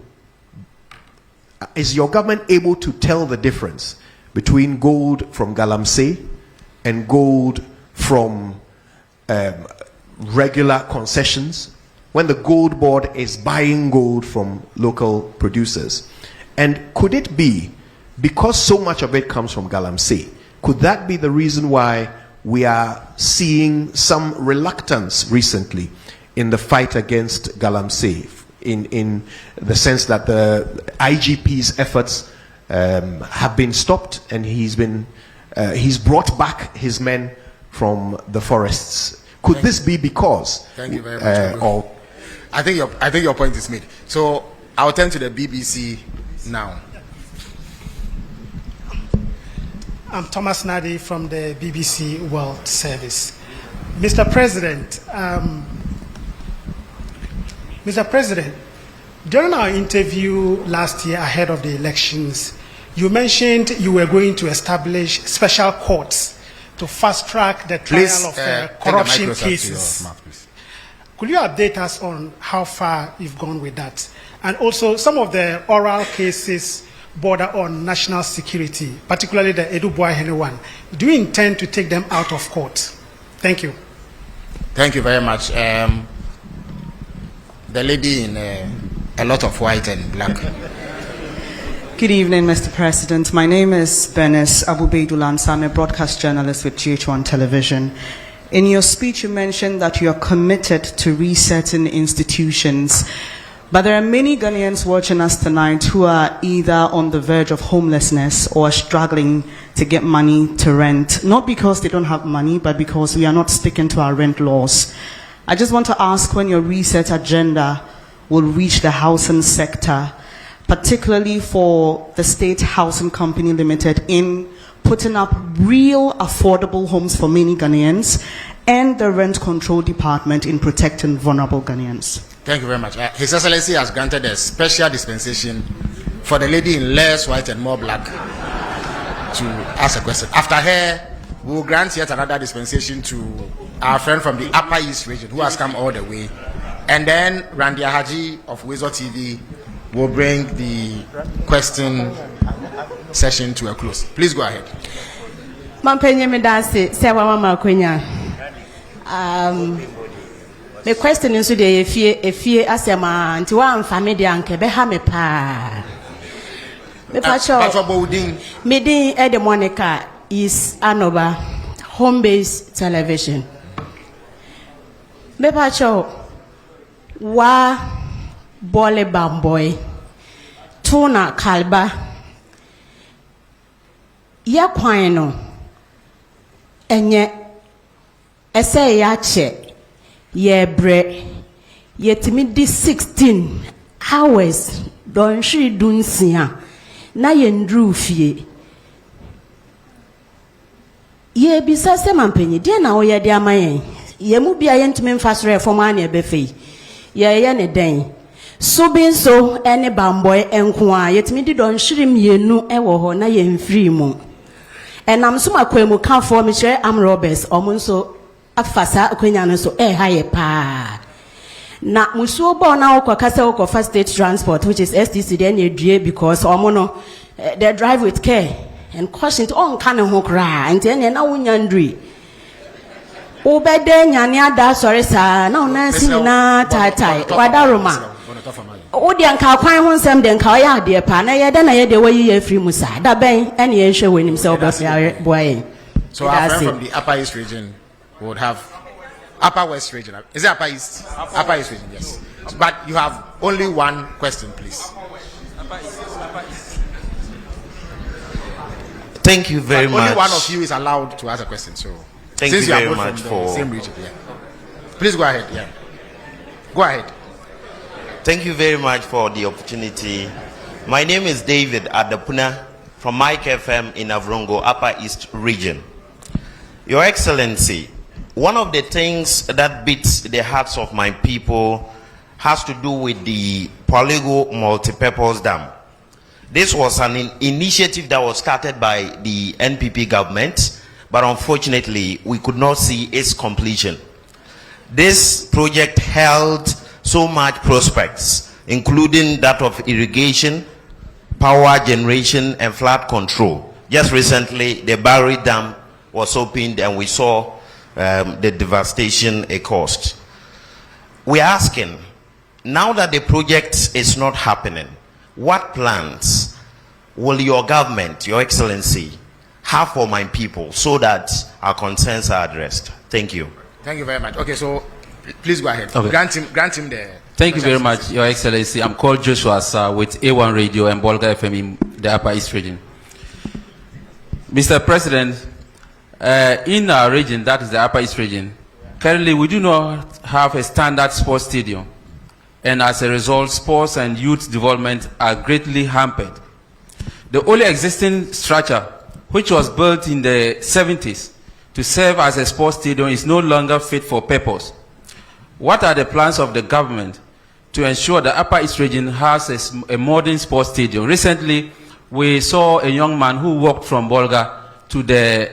P: is your government able to tell the difference between gold from Galamsey and gold from regular concessions when the Gold Board is buying gold from local producers? And could it be, because so much of it comes from Galamsey, could that be the reason why we are seeing some reluctance recently in the fight against Galamsey, in the sense that the IGP's efforts have been stopped and he's brought back his men from the forests? Could this be because?
C: Thank you very much. I think your point is made. So I'll turn to the BBC now.
T: I'm Thomas Nadi from the BBC World Service. Mr. President, during our interview last year ahead of the elections, you mentioned you were going to establish special courts to fast-track the trial of corruption cases. Could you update us on how far you've gone with that? And also, some of the oral cases border on national security, particularly the Edu Boahene one. Do you intend to take them out of court? Thank you.
C: Thank you very much. The lady in a lot of white and black.
U: Good evening, Mr. President. My name is Bernice Abubeidulansa. I'm a broadcast journalist with GH1 Television. In your speech, you mentioned that you are committed to resetting institutions. But there are many Ghanaians watching us tonight who are either on the verge of homelessness or struggling to get money to rent, not because they don't have money, but because we are not sticking to our rent laws. I just want to ask when your reset agenda will reach the housing sector, particularly for the State Housing Company Limited in putting up real affordable homes for many Ghanaians and the Rent Control Department in protecting vulnerable Ghanaians.
C: Thank you very much. His Excellency has granted a special dispensation for the lady in less white and more black to ask a question. After her, we will grant yet another dispensation to our friend from the Upper East region who has come all the way. And then Randia Haji of Wezo TV will bring the question session to a close. Please go ahead.
S: The question is today if you asema nti wa mfami de anke be ha me pa. Me pa cho. Me din Ede Monica is Anoba home based television. Me pa cho wa bole bamboy tuna kalba ya kwan no enye ese ya che ye bre yetimi di 16 hours don shi dunsia na ye ndru fie ye bisa se mampenyi de na wo ye de amayen ye mu bia ye ntimi mfasore foma na ebefe ye ne den so bin so ene bamboy enko a yetimi di don shiri mienu ewo ho na ye mfiri mu enam so makwemu kan for me chere am robbers omunso afasa akwenya no so haye pa na musuo bo na okokasa okofa state transport which is STC then you due because omo they drive with care and caution on kan ho kra and then na wonya ndri obede nyane ada sorry sa na ona sinina tatai wadaroma odi anka kwan ho nsem de nka oya ade pa na ye de na ye de wayi ye free musa da ben ene ye hwe wenim se obafia boy.
C: So our friend from the Upper East region would have Upper West region. Is it Upper East? Upper East region, yes. But you have only one question, please.
A: Thank you very much.
C: Only one of you is allowed to ask a question. So
A: thank you very much for
C: the same region. Yeah. Please go ahead. Yeah. Go ahead.
A: Thank you very much for the opportunity. My name is David Adapuna from Mike FM in Avrongo, Upper East region. Your Excellency, one of the things that beats the hearts of my people has to do with the Polygo Multipurpose Dam. This was an initiative that was started by the NPP government, but unfortunately, we could not see its completion. This project held so much prospects, including that of irrigation, power generation, and flood control. Just recently, the Barry Dam was opened and we saw the devastation it caused. We're asking, now that the project is not happening, what plans will your government, your Excellency, have for my people so that our concerns are addressed? Thank you.
C: Thank you very much. Okay, so please go ahead.
V: Okay.
C: Grant him the...
V: Thank you very much, Your Excellency. I'm called Joshua Sir with A1 Radio and Bolga FM in the Upper East region. Mr. President, in our region, that is the Upper East region, currently we do not have a standard sports stadium. And as a result, sports and youth development are greatly hampered. The only existing structure, which was built in the 70s to serve as a sports stadium, is no longer fit for purpose. What are the plans of the government to ensure the Upper East region has a modern sports stadium? Recently, we saw a young man who walked from Bolga to the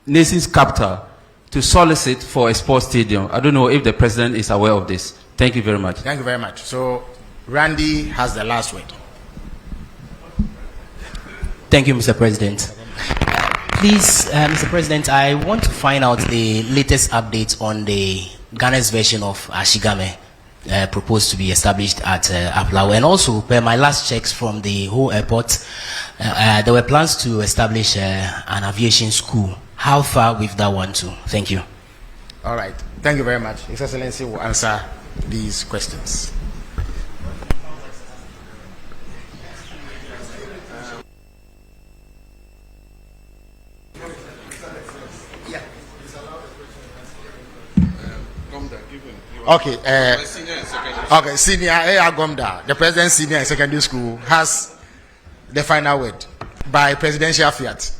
V: nation's capital to solicit for a sports stadium. I don't know if the president is aware of this. Thank you very much.
C: Thank you very much. So, Randy has the last word.
W: Thank you, Mr. President. Please, Mr. President, I want to find out the latest updates on the Ghana's version of Ashigame proposed to be established at Aplawa. And also, per my last checks from the whole airport, there were plans to establish an aviation school. How far with that one too? Thank you.
C: All right. Thank you very much. His Excellency will answer these questions. Okay, Senior A.R. Gomda, the President Senior Secondary School, has the final word by presidential fiat.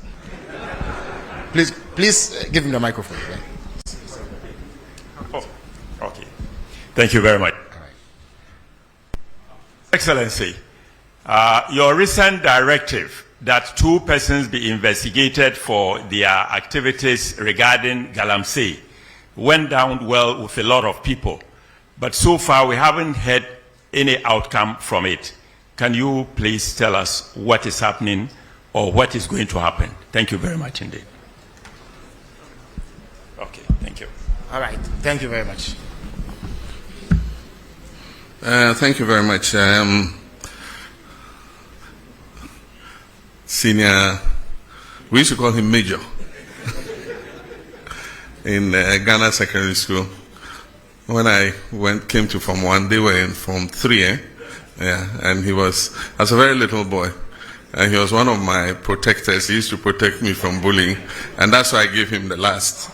C: Please give him the microphone.
X: Oh, okay. Thank you very much.
D: Excellency, your recent directive that 2 persons be investigated for their activities regarding Galamsey went down well with a lot of people. But so far, we haven't had any outcome from it. Can you please tell us what is happening or what is going to happen? Thank you very much indeed. Okay, thank you.
C: All right, thank you very much.
B: Thank you very much. Senior, we used to call him Major in Ghana Secondary School. When I came to Form 1, they were in Form 3, Yeah, and he was, as a very little boy, and he was one of my protectors. He used to protect me from bullying, and that's why I gave him the last.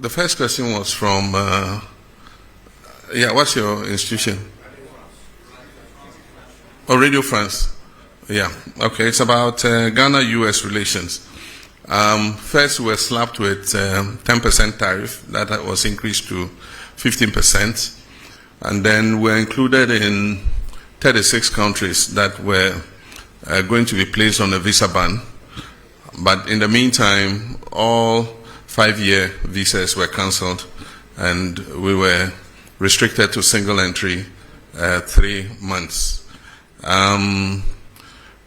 B: The first question was from, what's your institution? Oh, Radio France. Yeah, okay, it's about Ghana-US relations. First, we were slapped with 10% tariff. That was increased to 15%. And then we're included in 36 countries that were going to be placed on a visa ban. But in the meantime, all 5-year visas were cancelled, and we were restricted to single entry 3 months.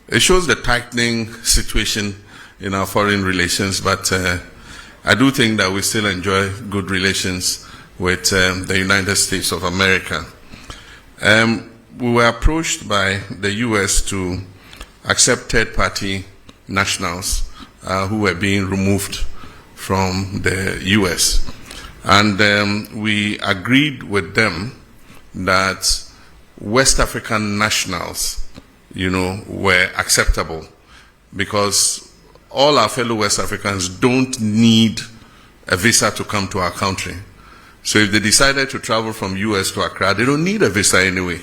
B: It shows the tightening situation in our foreign relations, but I do think that we still enjoy good relations with the United States of America. We were approached by the US to accept third-party nationals who were being removed from the US. And we agreed with them that West African nationals, were acceptable, because all our fellow West Africans don't need a visa to come to our country. So if they decided to travel from US to Accra, they don't need a visa anyway.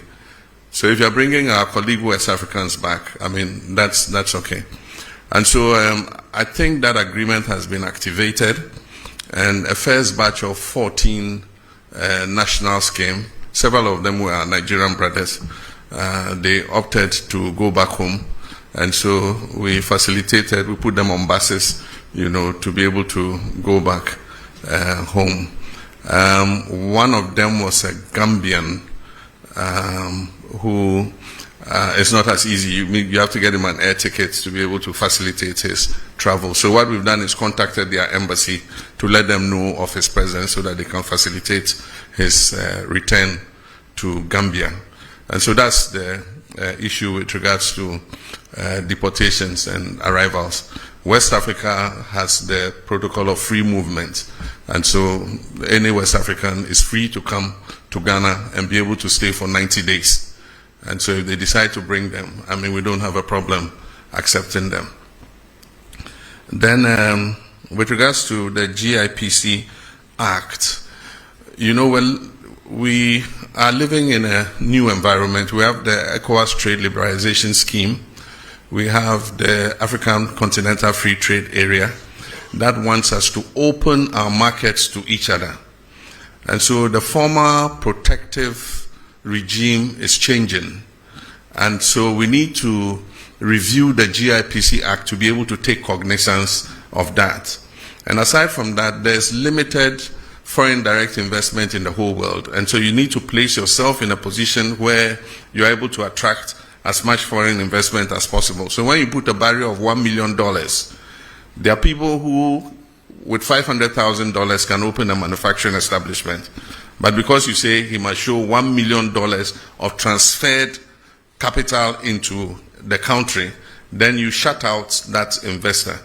B: So if you're bringing our colleague West Africans back, that's okay. And so I think that agreement has been activated, and a first batch of 14 nationals came. Several of them were our Nigerian brothers. They opted to go back home, and so we facilitated, we put them on buses, to be able to go back home. One of them was a Gambian who it's not as easy. You have to get him an air ticket to be able to facilitate his travel. So what we've done is contacted their embassy to let them know of his presence so that they can facilitate his return to Gambia. And so that's the issue with regards to deportations and arrivals. West Africa has the protocol of free movement, and so any West African is free to come to Ghana and be able to stay for 90 days. And so if they decide to bring them, we don't have a problem accepting them. Then with regards to the GIPC Act, we are living in a new environment. We have the ECOWAS Trade Liberalization Scheme. We have the African Continental Free Trade Area that wants us to open our markets to each other. And so the former protective regime is changing. And so we need to review the GIPC Act to be able to take cognizance of that. And aside from that, there's limited foreign direct investment in the whole world. And so you need to place yourself in a position where you're able to attract as much foreign investment as possible. So when you put a barrier of $1 million, there are people who, with $500,000, can open a manufacturing establishment. But because you say he must show $1 million of transferred capital into the country, then you shut out that investor.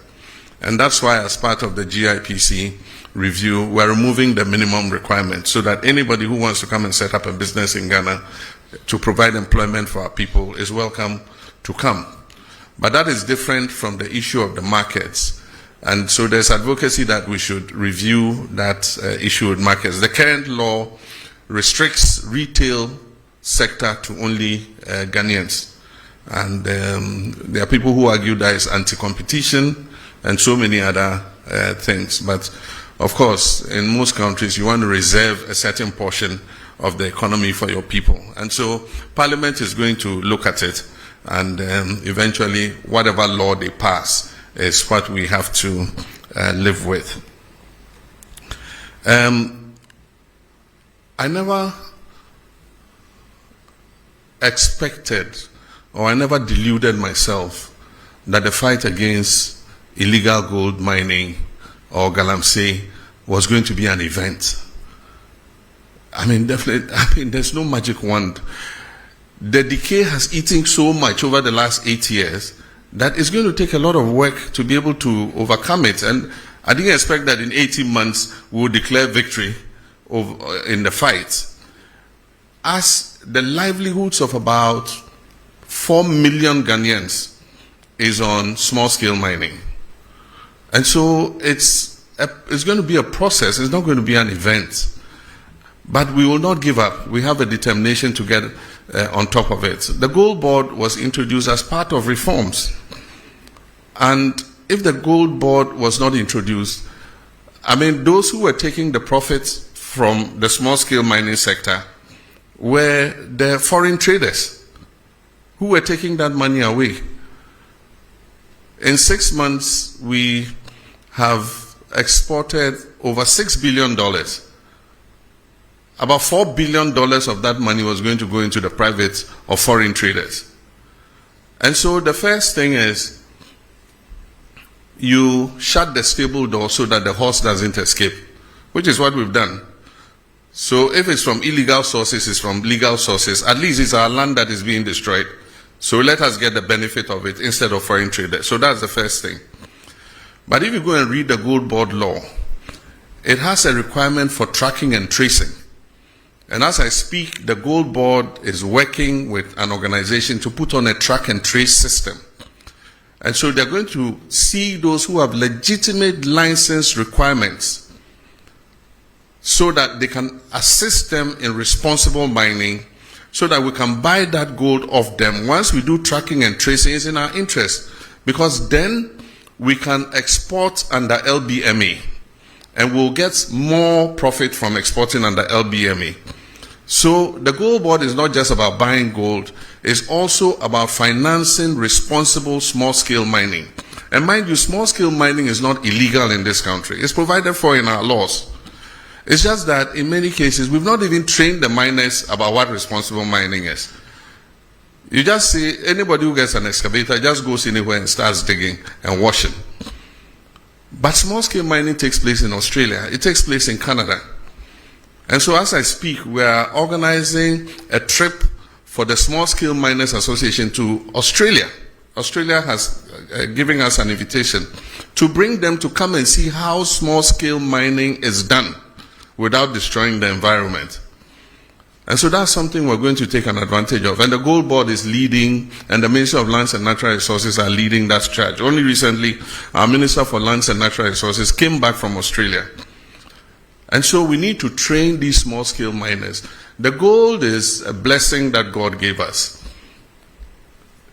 B: And that's why, as part of the GIPC review, we're removing the minimum requirement so that anybody who wants to come and set up a business in Ghana to provide employment for our people is welcome to come. But that is different from the issue of the markets. And so there's advocacy that we should review that issue with markets. The current law restricts retail sector to only Ghanaians. And there are people who argue that it's anti-competition and so many other things. But Of course, in most countries, you want to reserve a certain portion of the economy for your people. And so Parliament is going to look at it, and eventually whatever law they pass is what we have to live with. I never expected, or I never deluded myself that the fight against illegal gold mining or galamsey was going to be an event. I mean, definitely, there's no magic wand. The decay has eaten so much over the last 8 years that it's going to take a lot of work to be able to overcome it. And I didn't expect that in 18 months we would declare victory in the fight. As the livelihoods of about 4 million Ghanaians is on small-scale mining. And so it's going to be a process. It's not going to be an event. But we will not give up. We have a determination to get on top of it. The Gold Board was introduced as part of reforms. And if the Gold Board was not introduced, I mean, those who were taking the profits from the small-scale mining sector were the foreign traders who were taking that money away. In 6 months, we have exported over $6 billion. About $4 billion of that money was going to go into the private or foreign traders. And so the first thing is you shut the stable door so that the horse doesn't escape, which is what we've done. So if it's from illegal sources, it's from legal sources. At least it's our land that is being destroyed. So let us get the benefit of it instead of foreign traders. So that's the first thing. But if you go and read the Gold Board law, it has a requirement for tracking and tracing. And as I speak, the Gold Board is working with an organization to put on a track and trace system. And so they're going to see those who have legitimate license requirements so that they can assist them in responsible mining, so that we can buy that gold off them. Once we do tracking and tracing, it's in our interest, because then we can export under LBMA, and we'll get more profit from exporting under LBMA. So the Gold Board is not just about buying gold, it's also about financing responsible small-scale mining. And mind you, small-scale mining is not illegal in this country. It's provided for in our laws. It's just that in many cases, we've not even trained the miners about what responsible mining is. You just see anybody who gets an excavator just goes anywhere and starts digging and washing. But small-scale mining takes place in Australia. It takes place in Canada. And so as I speak, we are organizing a trip for the Small Scale Miners Association to Australia. Australia has given us an invitation to bring them to come and see how small-scale mining is done without destroying the environment. And so that's something we're going to take an advantage of. And the Gold Board is leading, and the Ministry of Lands and Natural Resources are leading that charge. Only recently, our Minister for Lands and Natural Resources came back from Australia. And so we need to train these small-scale miners. The gold is a blessing that God gave us.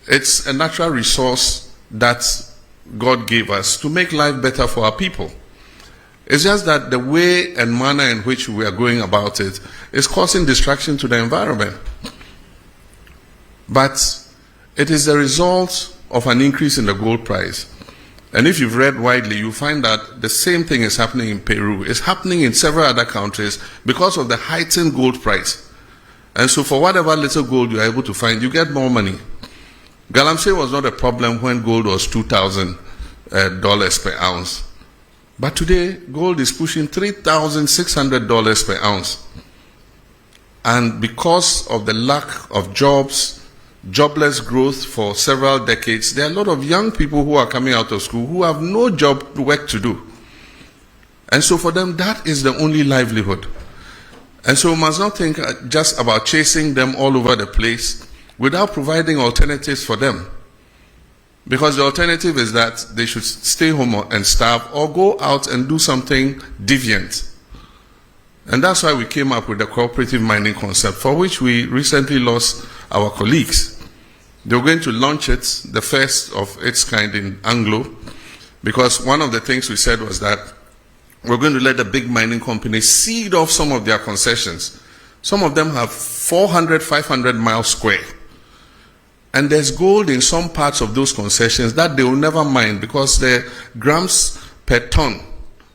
B: It's a natural resource that God gave us to make life better for our people. It's just that the way and manner in which we are going about it is causing distraction to the environment. But it is the result of an increase in the gold price. And if you've read widely, you find that the same thing is happening in Peru. It's happening in several other countries because of the heightened gold price. And so for whatever little gold you are able to find, you get more money. Galamsey was not a problem when gold was $2,000 per ounce. But today, gold is pushing $3,600 per ounce. And because of the lack of jobs, jobless growth for several decades, there are a lot of young people who are coming out of school who have no job work to do. And so for them, that is the only livelihood. And so we must not think just about chasing them all over the place without providing alternatives for them. Because the alternative is that they should stay home and starve or go out and do something deviant. And that's why we came up with the cooperative mining concept, for which we recently lost our colleagues. They were going to launch it, the first of its kind in Anglo, because one of the things we said was that we're going to let the big mining companies cede off some of their concessions. Some of them have 400, 500 miles square. And there's gold in some parts of those concessions that they will never mine because the grams per ton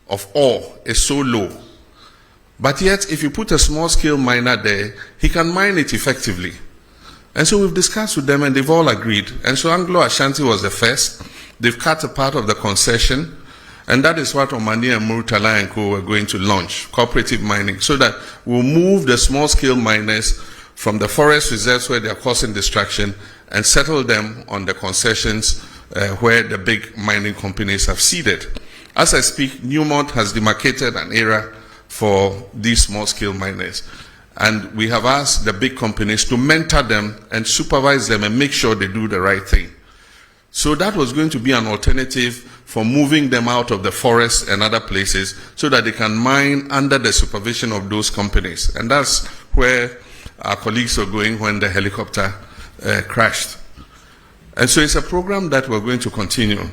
B: of ore is so low. But yet, if you put a small-scale miner there, he can mine it effectively. And so we've discussed with them and they've all agreed. And so Anglo-Ashanti was the first. They've cut a part of the concession. And that is what Omani and Murtala and Co. were going to launch, cooperative mining, so that we'll move the small-scale miners from the forest reserves where they are causing destruction and settle them on the concessions where the big mining companies have ceded. As I speak, Newmont has demarcated an area for these small-scale miners. And we have asked the big companies to mentor them and supervise them and make sure they do the right thing. So that was going to be an alternative for moving them out of the forest and other places so that they can mine under the supervision of those companies. And that's where our colleagues were going when the helicopter crashed. And so it's a program that we're going to continue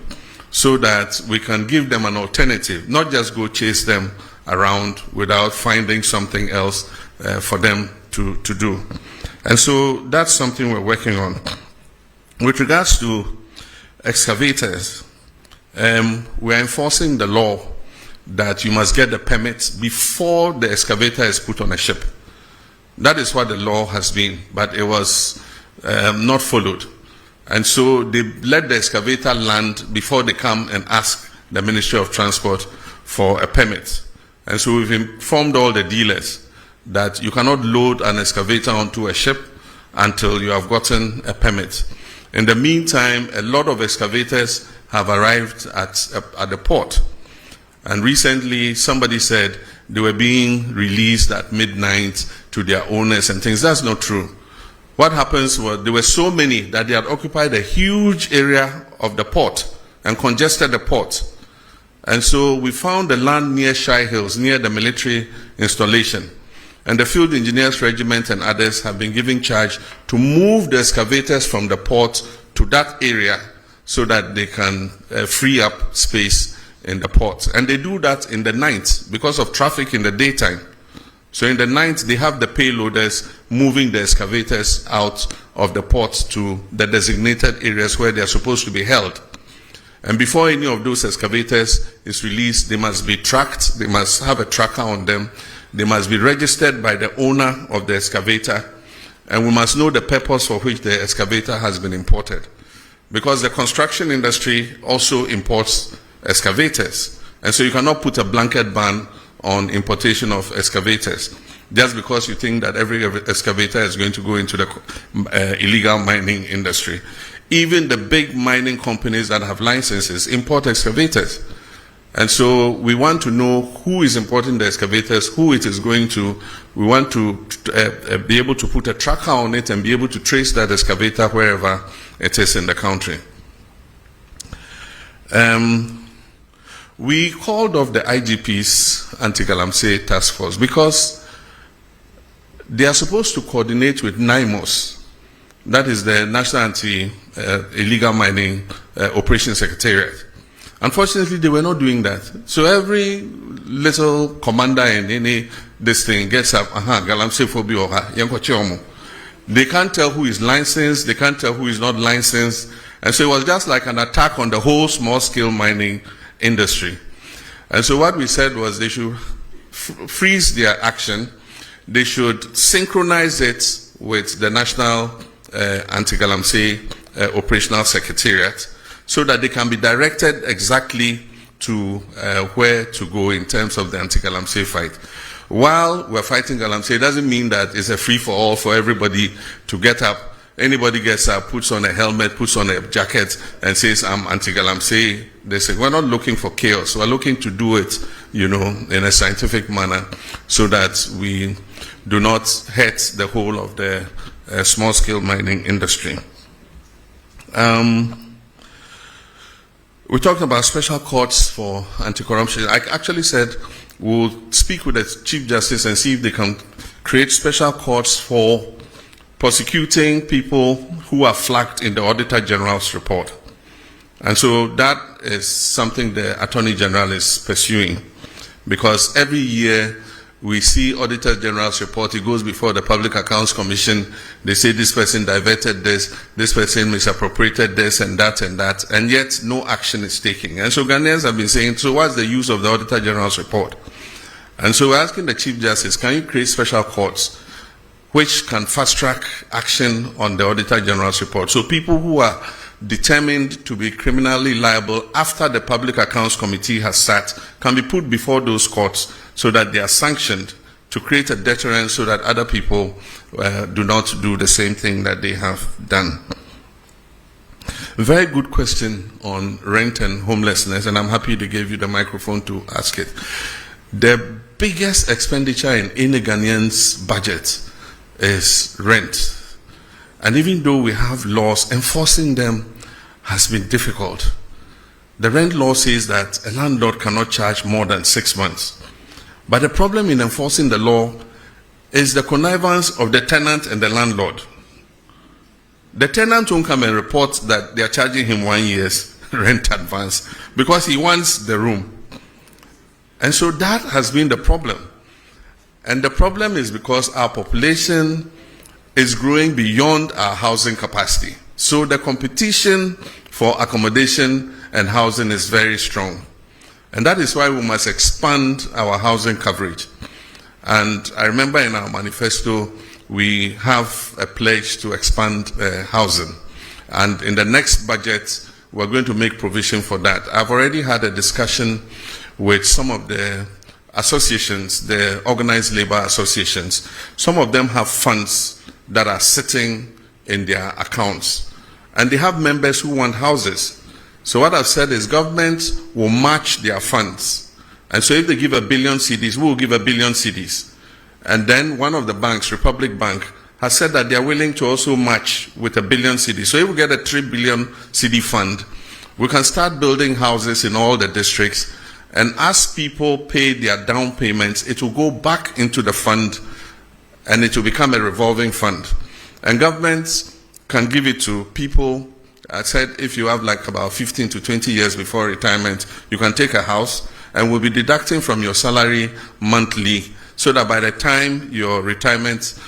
B: so that we can give them an alternative, not just go chase them around without finding something else for them to do. And so that's something we're working on. With regards to excavators, we're enforcing the law that you must get the permits before the excavator is put on a ship. That is what the law has been, but it was not followed. And so they let the excavator land before they come and ask the Ministry of Transport for a permit. And so we've informed all the dealers that you cannot load an excavator onto a ship until you have gotten a permit. In the meantime, a lot of excavators have arrived at the port. And recently, somebody said they were being released at midnight to their owners and things. That's not true. What happens was there were so many that they had occupied a huge area of the port and congested the port. And so we found the land near Shire Hills, near the military installation. And the Field Engineers Regiment and others have been given charge to move the excavators from the port to that area so that they can free up space in the port. And they do that in the night because of traffic in the daytime. So in the night, they have the payloaders moving the excavators out of the port to the designated areas where they are supposed to be held. And before any of those excavators is released, they must be tracked, they must have a tracker on them, they must be registered by the owner of the excavator, and we must know the purpose for which the excavator has been imported. Because the construction industry also imports excavators, and so you cannot put a blanket ban on importation of excavators just because you think that every excavator is going to go into the illegal mining industry. Even the big mining companies that have licenses import excavators. And so we want to know who is importing the excavators, who it is going to. We want to be able to put a tracker on it and be able to trace that excavator wherever it is in the country. We called off the IGP's anti-Galamsey task force because they are supposed to coordinate with NIMOS, that is the National Anti-Illegal Mining Operations Secretariat. Unfortunately, they were not doing that. So every little commander in any this thing gets up, Galamsey phobia, they can't tell who is licensed, they can't tell who is not licensed. And so it was just like an attack on the whole small-scale mining industry. And so what we said was they should freeze their action, they should synchronize it with the National Anti-Galamsey Operational Secretariat so that they can be directed exactly to where to go in terms of the anti-Galamsey fight. While we're fighting Galamsey, it doesn't mean that it's a free-for-all for everybody to get up. Anybody gets up, puts on a helmet, puts on a jacket, and says, I'm anti-Galamsey. They say, we're not looking for chaos. We're looking to do it, in a scientific manner so that we do not hurt the whole of the small-scale mining industry. We talked about special courts for anti-corruption. I actually said we'll speak with the Chief Justice and see if they can create special courts for prosecuting people who are flagged in the Auditor General's report. And so that is something the Attorney General is pursuing. because every year we see Auditor General's report. It goes before the Public Accounts Commission. They say this person diverted this person misappropriated this and that, and yet no action is taken. And so Ghanaians have been saying, so what's the use of the Auditor General's report? And so we're asking the Chief Justice, can you create special courts which can fast-track action on the Auditor General's report? So people who are determined to be criminally liable after the Public Accounts Committee has sat can be put before those courts so that they are sanctioned to create a deterrent so that other people do not do the same thing that they have done. Very good question on rent and homelessness, and I'm happy to give you the microphone to ask it. The biggest expenditure in any Ghanaian's budget is rent. And even though we have laws, enforcing them has been difficult. The rent law says that a landlord cannot charge more than 6 months. But the problem in enforcing the law is the connivance of the tenant and the landlord. The tenant won't come and report that they are charging him 1 year's rent advance because he wants the room. And so that has been the problem. And the problem is because our population is growing beyond our housing capacity. So the competition for accommodation and housing is very strong. And that is why we must expand our housing coverage. And I remember in our manifesto, we have a pledge to expand housing. And in the next budget, we're going to make provision for that. I've already had a discussion with some of the associations, the organized labor associations. Some of them have funds that are sitting in their accounts. And they have members who want houses. So what I've said is government will match their funds. And so if they give 1 billion cedis, we will give 1 billion cedis. And then one of the banks, Republic Bank, has said that they are willing to also match with 1 billion cedis. So if we get a 3 billion CD fund, we can start building houses in all the districts. And as people pay their down payments, it will go back into the fund and it will become a revolving fund. And governments can give it to people. I said if you have like about 15 to 20 years before retirement, you can take a house and we'll be deducting from your salary monthly so that by the time your retirement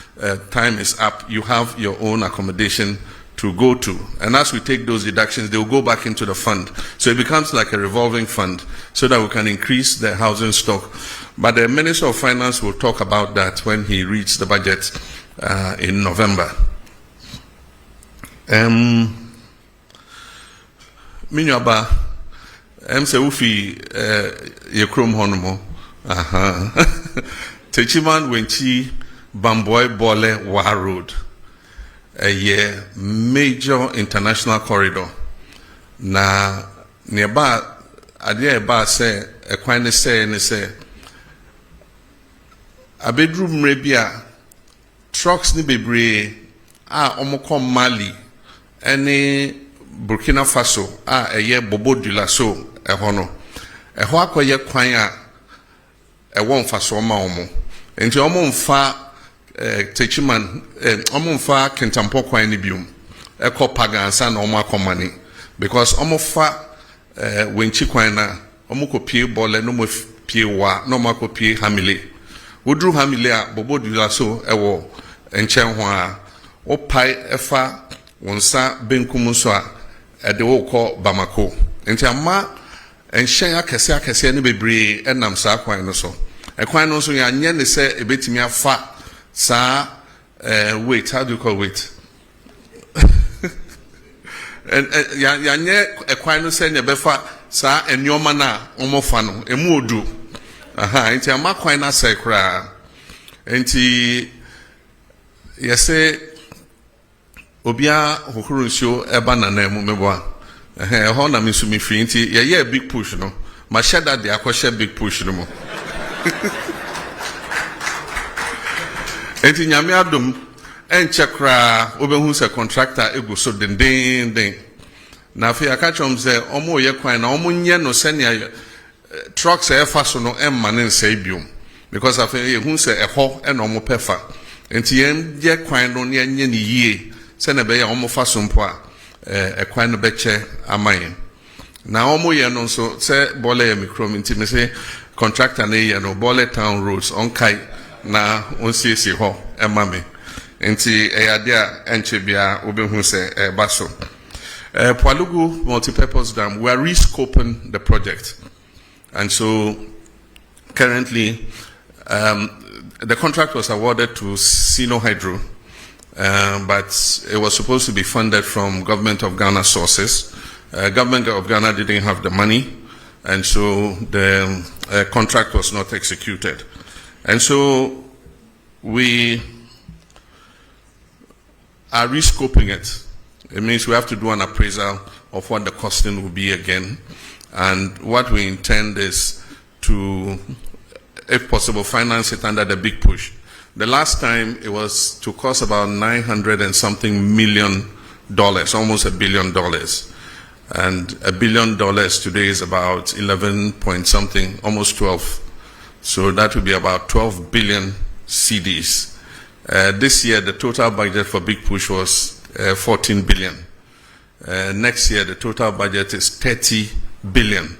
B: time is up, you have your own accommodation to go to. And as we take those deductions, they will go back into the fund. So it becomes like a revolving fund so that we can increase the housing stock. But the Minister of Finance will talk about that when he reads the budget in November. Minyaba, se ufi yekrom honomo. Aha. Techiman wenchi Bamboy Bole Wa Road. A major international corridor. Na nearby adia ba say a kwine say ne say a bedroom rebia trucks ni bebre omokom Mali any Burkina Faso Bobo Dulaso hono ho akoye kwan a won faso ma omo enti omo mfa techiman omo mfa kentampo kwan ni bium pagansa na omo akomani because omo fa wenchi kwan na omo kopie bole no mo pie wa no mo kopie hamile wodru hamile a Bobo Dulaso ewo enchen ho a opai efa wonsa benkum so a ede wo ko Bamako enti ama enhyen akese ne bebre enam sa kwan no so ekwan no so ya nye ne se ebetimi afa sa wait, how do you call wait? And ya nye ekwan no se nyebefa sa enyoma na omofa no emu odu aha enti ama kwan na se kra enti yese obia hokuru nso eba na na emu meboa ho na misumi free enti ye big push no ma shada de akoshe big push no mo enti nyame adom enche kra obehu se contractor egu so den na afi akachom se omo ye kwan na omo nye no senia trucks e fa so no emma ne nsa biom because afi ye hu se eho e no mo pefa enti ye kwan no ne nye ne yie se na be ya omo fa so mpo a ekwan no beche amayen na omo ye no so se bole ye mikrom enti me se contractor ne yɛ no Bole Town Roads ɔnkae na ɔnsiesie hɔ ɛma me nti ɛyɛ ade a ɛnkyɛ bia wobɛhu sɛ ɛba so. Pwalugu Multipurpose Dam, we are rescoping the project, and so currently the contract was awarded to Sino Hydro, but it was supposed to be funded from Government of Ghana sources. Government of Ghana didn't have the money, and so the contract was not executed. And so we are rescoping it. It means we have to do an appraisal of what the costing will be again. And what we intend is to, if possible, finance it under the big push. The last time it was to cost about $900 and something million, almost $1 billion. And $1 billion today is about 11 point something, almost 12. So that would be about 12 billion CDs. This year, the total budget for big push was 14 billion. Next year, the total budget is 30 billion.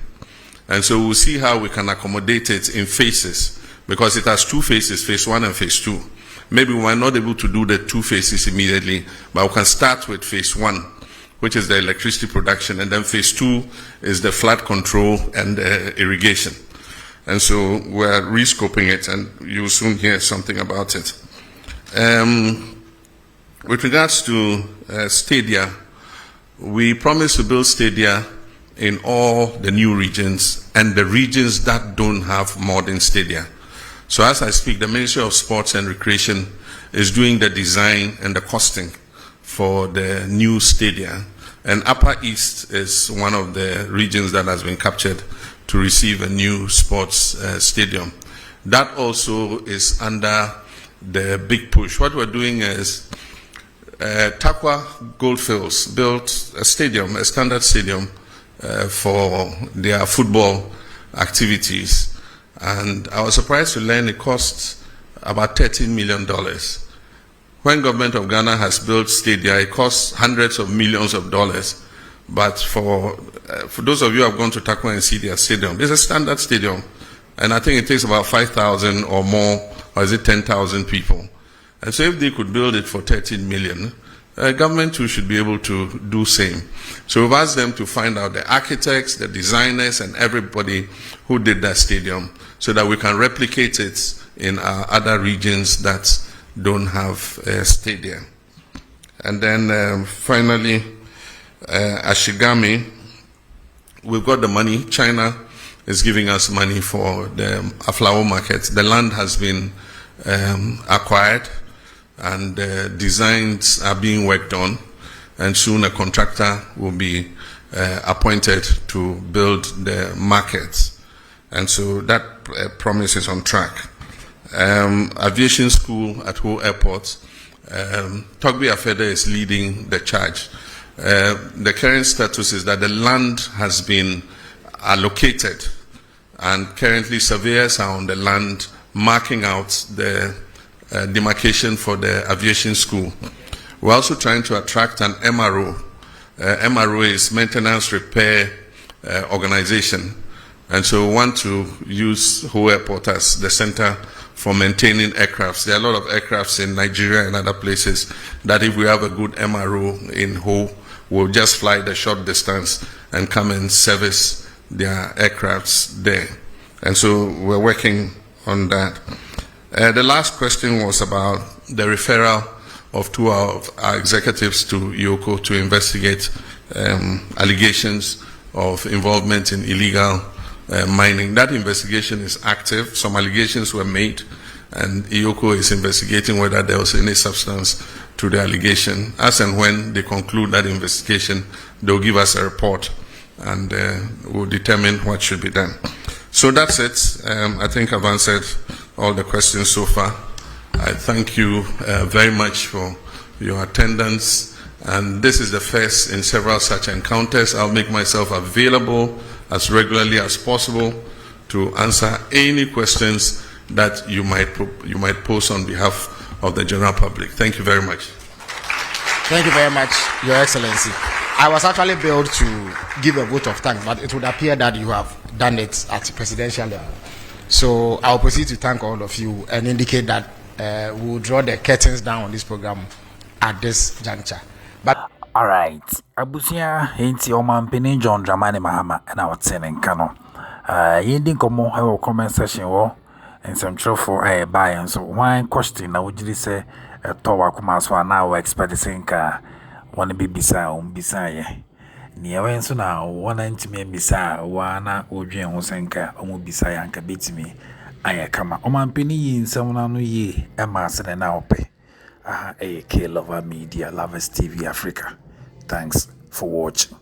B: And so we'll see how we can accommodate it in phases, because it has two phases, phase 1 and phase 2. Maybe we might not be able to do the two phases immediately, but we can start with phase 1, which is the electricity production, and then phase 2 is the flood control and irrigation. And so we're rescoping it, and you'll soon hear something about it. With regards to stadia, we promised to build stadia in all the new regions and the regions that don't have modern stadia. So as I speak, the Ministry of Sports and Recreation is doing the design and the costing for the new stadia. And Upper East is one of the regions that has been captured to receive a new sports stadium. That also is under the big push. What we're doing is Takwa Goldfields built a stadium, a standard stadium for their football activities. And I was surprised to learn it costs about $13 million. When government of Ghana has built stadia, it costs hundreds of millions of dollars. But for those of you who have gone to Takwa and see their stadium, it's a standard stadium. And I think it takes about 5,000 or more, or is it 10,000 people? And so if they could build it for 13 million, government too should be able to do same. So we've asked them to find out the architects, the designers, and everybody who did that stadium, so that we can replicate it in our other regions that don't have a stadium. And then finally, Ashigami, we've got the money. China is giving us money for the Aflao market. The land has been acquired, and designs are being worked on, and soon a contractor will be appointed to build the markets. And so that promise is on track. Aviation school at Ho Airport, Togbi Afede is leading the charge. The current status is that the land has been allocated, and currently surveyors are on the land marking out the demarcation for the aviation school. We're also trying to attract an MRO. MRO is Maintenance Repair Organization. And so we want to use Ho Airport as the center for maintaining aircrafts. There are a lot of aircrafts in Nigeria and other places that if we have a good MRO in Ho, we'll just fly the short distance and come and service their aircrafts there. And so we're working on that. The last question was about the referral of two of our executives to Yoko to investigate allegations of involvement in illegal mining. That investigation is active. Some allegations were made, and Yoko is investigating whether there was any substance to the allegation. As and when they conclude that investigation, they'll give us a report, and we'll determine what should be done. So that's it. I think I've answered all the questions so far. I thank you very much for your attendance, and this is the first in several such encounters. I'll make myself available as regularly as possible to answer any questions that you might pose on behalf of the general public. Thank you very much.
C: Thank you very much, Your Excellency. I was actually billed to give a vote of thanks, but it would appear that you have done it at presidential level. So I'll proceed to thank all of you and indicate that we'll draw the curtains down on this program at this juncture. But
E: all right, Abusia ain't your man Penny John Dramani Mahama and our telling Kano. Yending komo have a comment session war and some truthful buy and so one question I would you say a tower commas for now expect the same car one be beside near so now one intimate beside one Odrian Hosenka or beside Anka beats me. I come on man penny in someone ye a master and now pay. AK Lover Media Lovers TV Africa. Thanks for watching.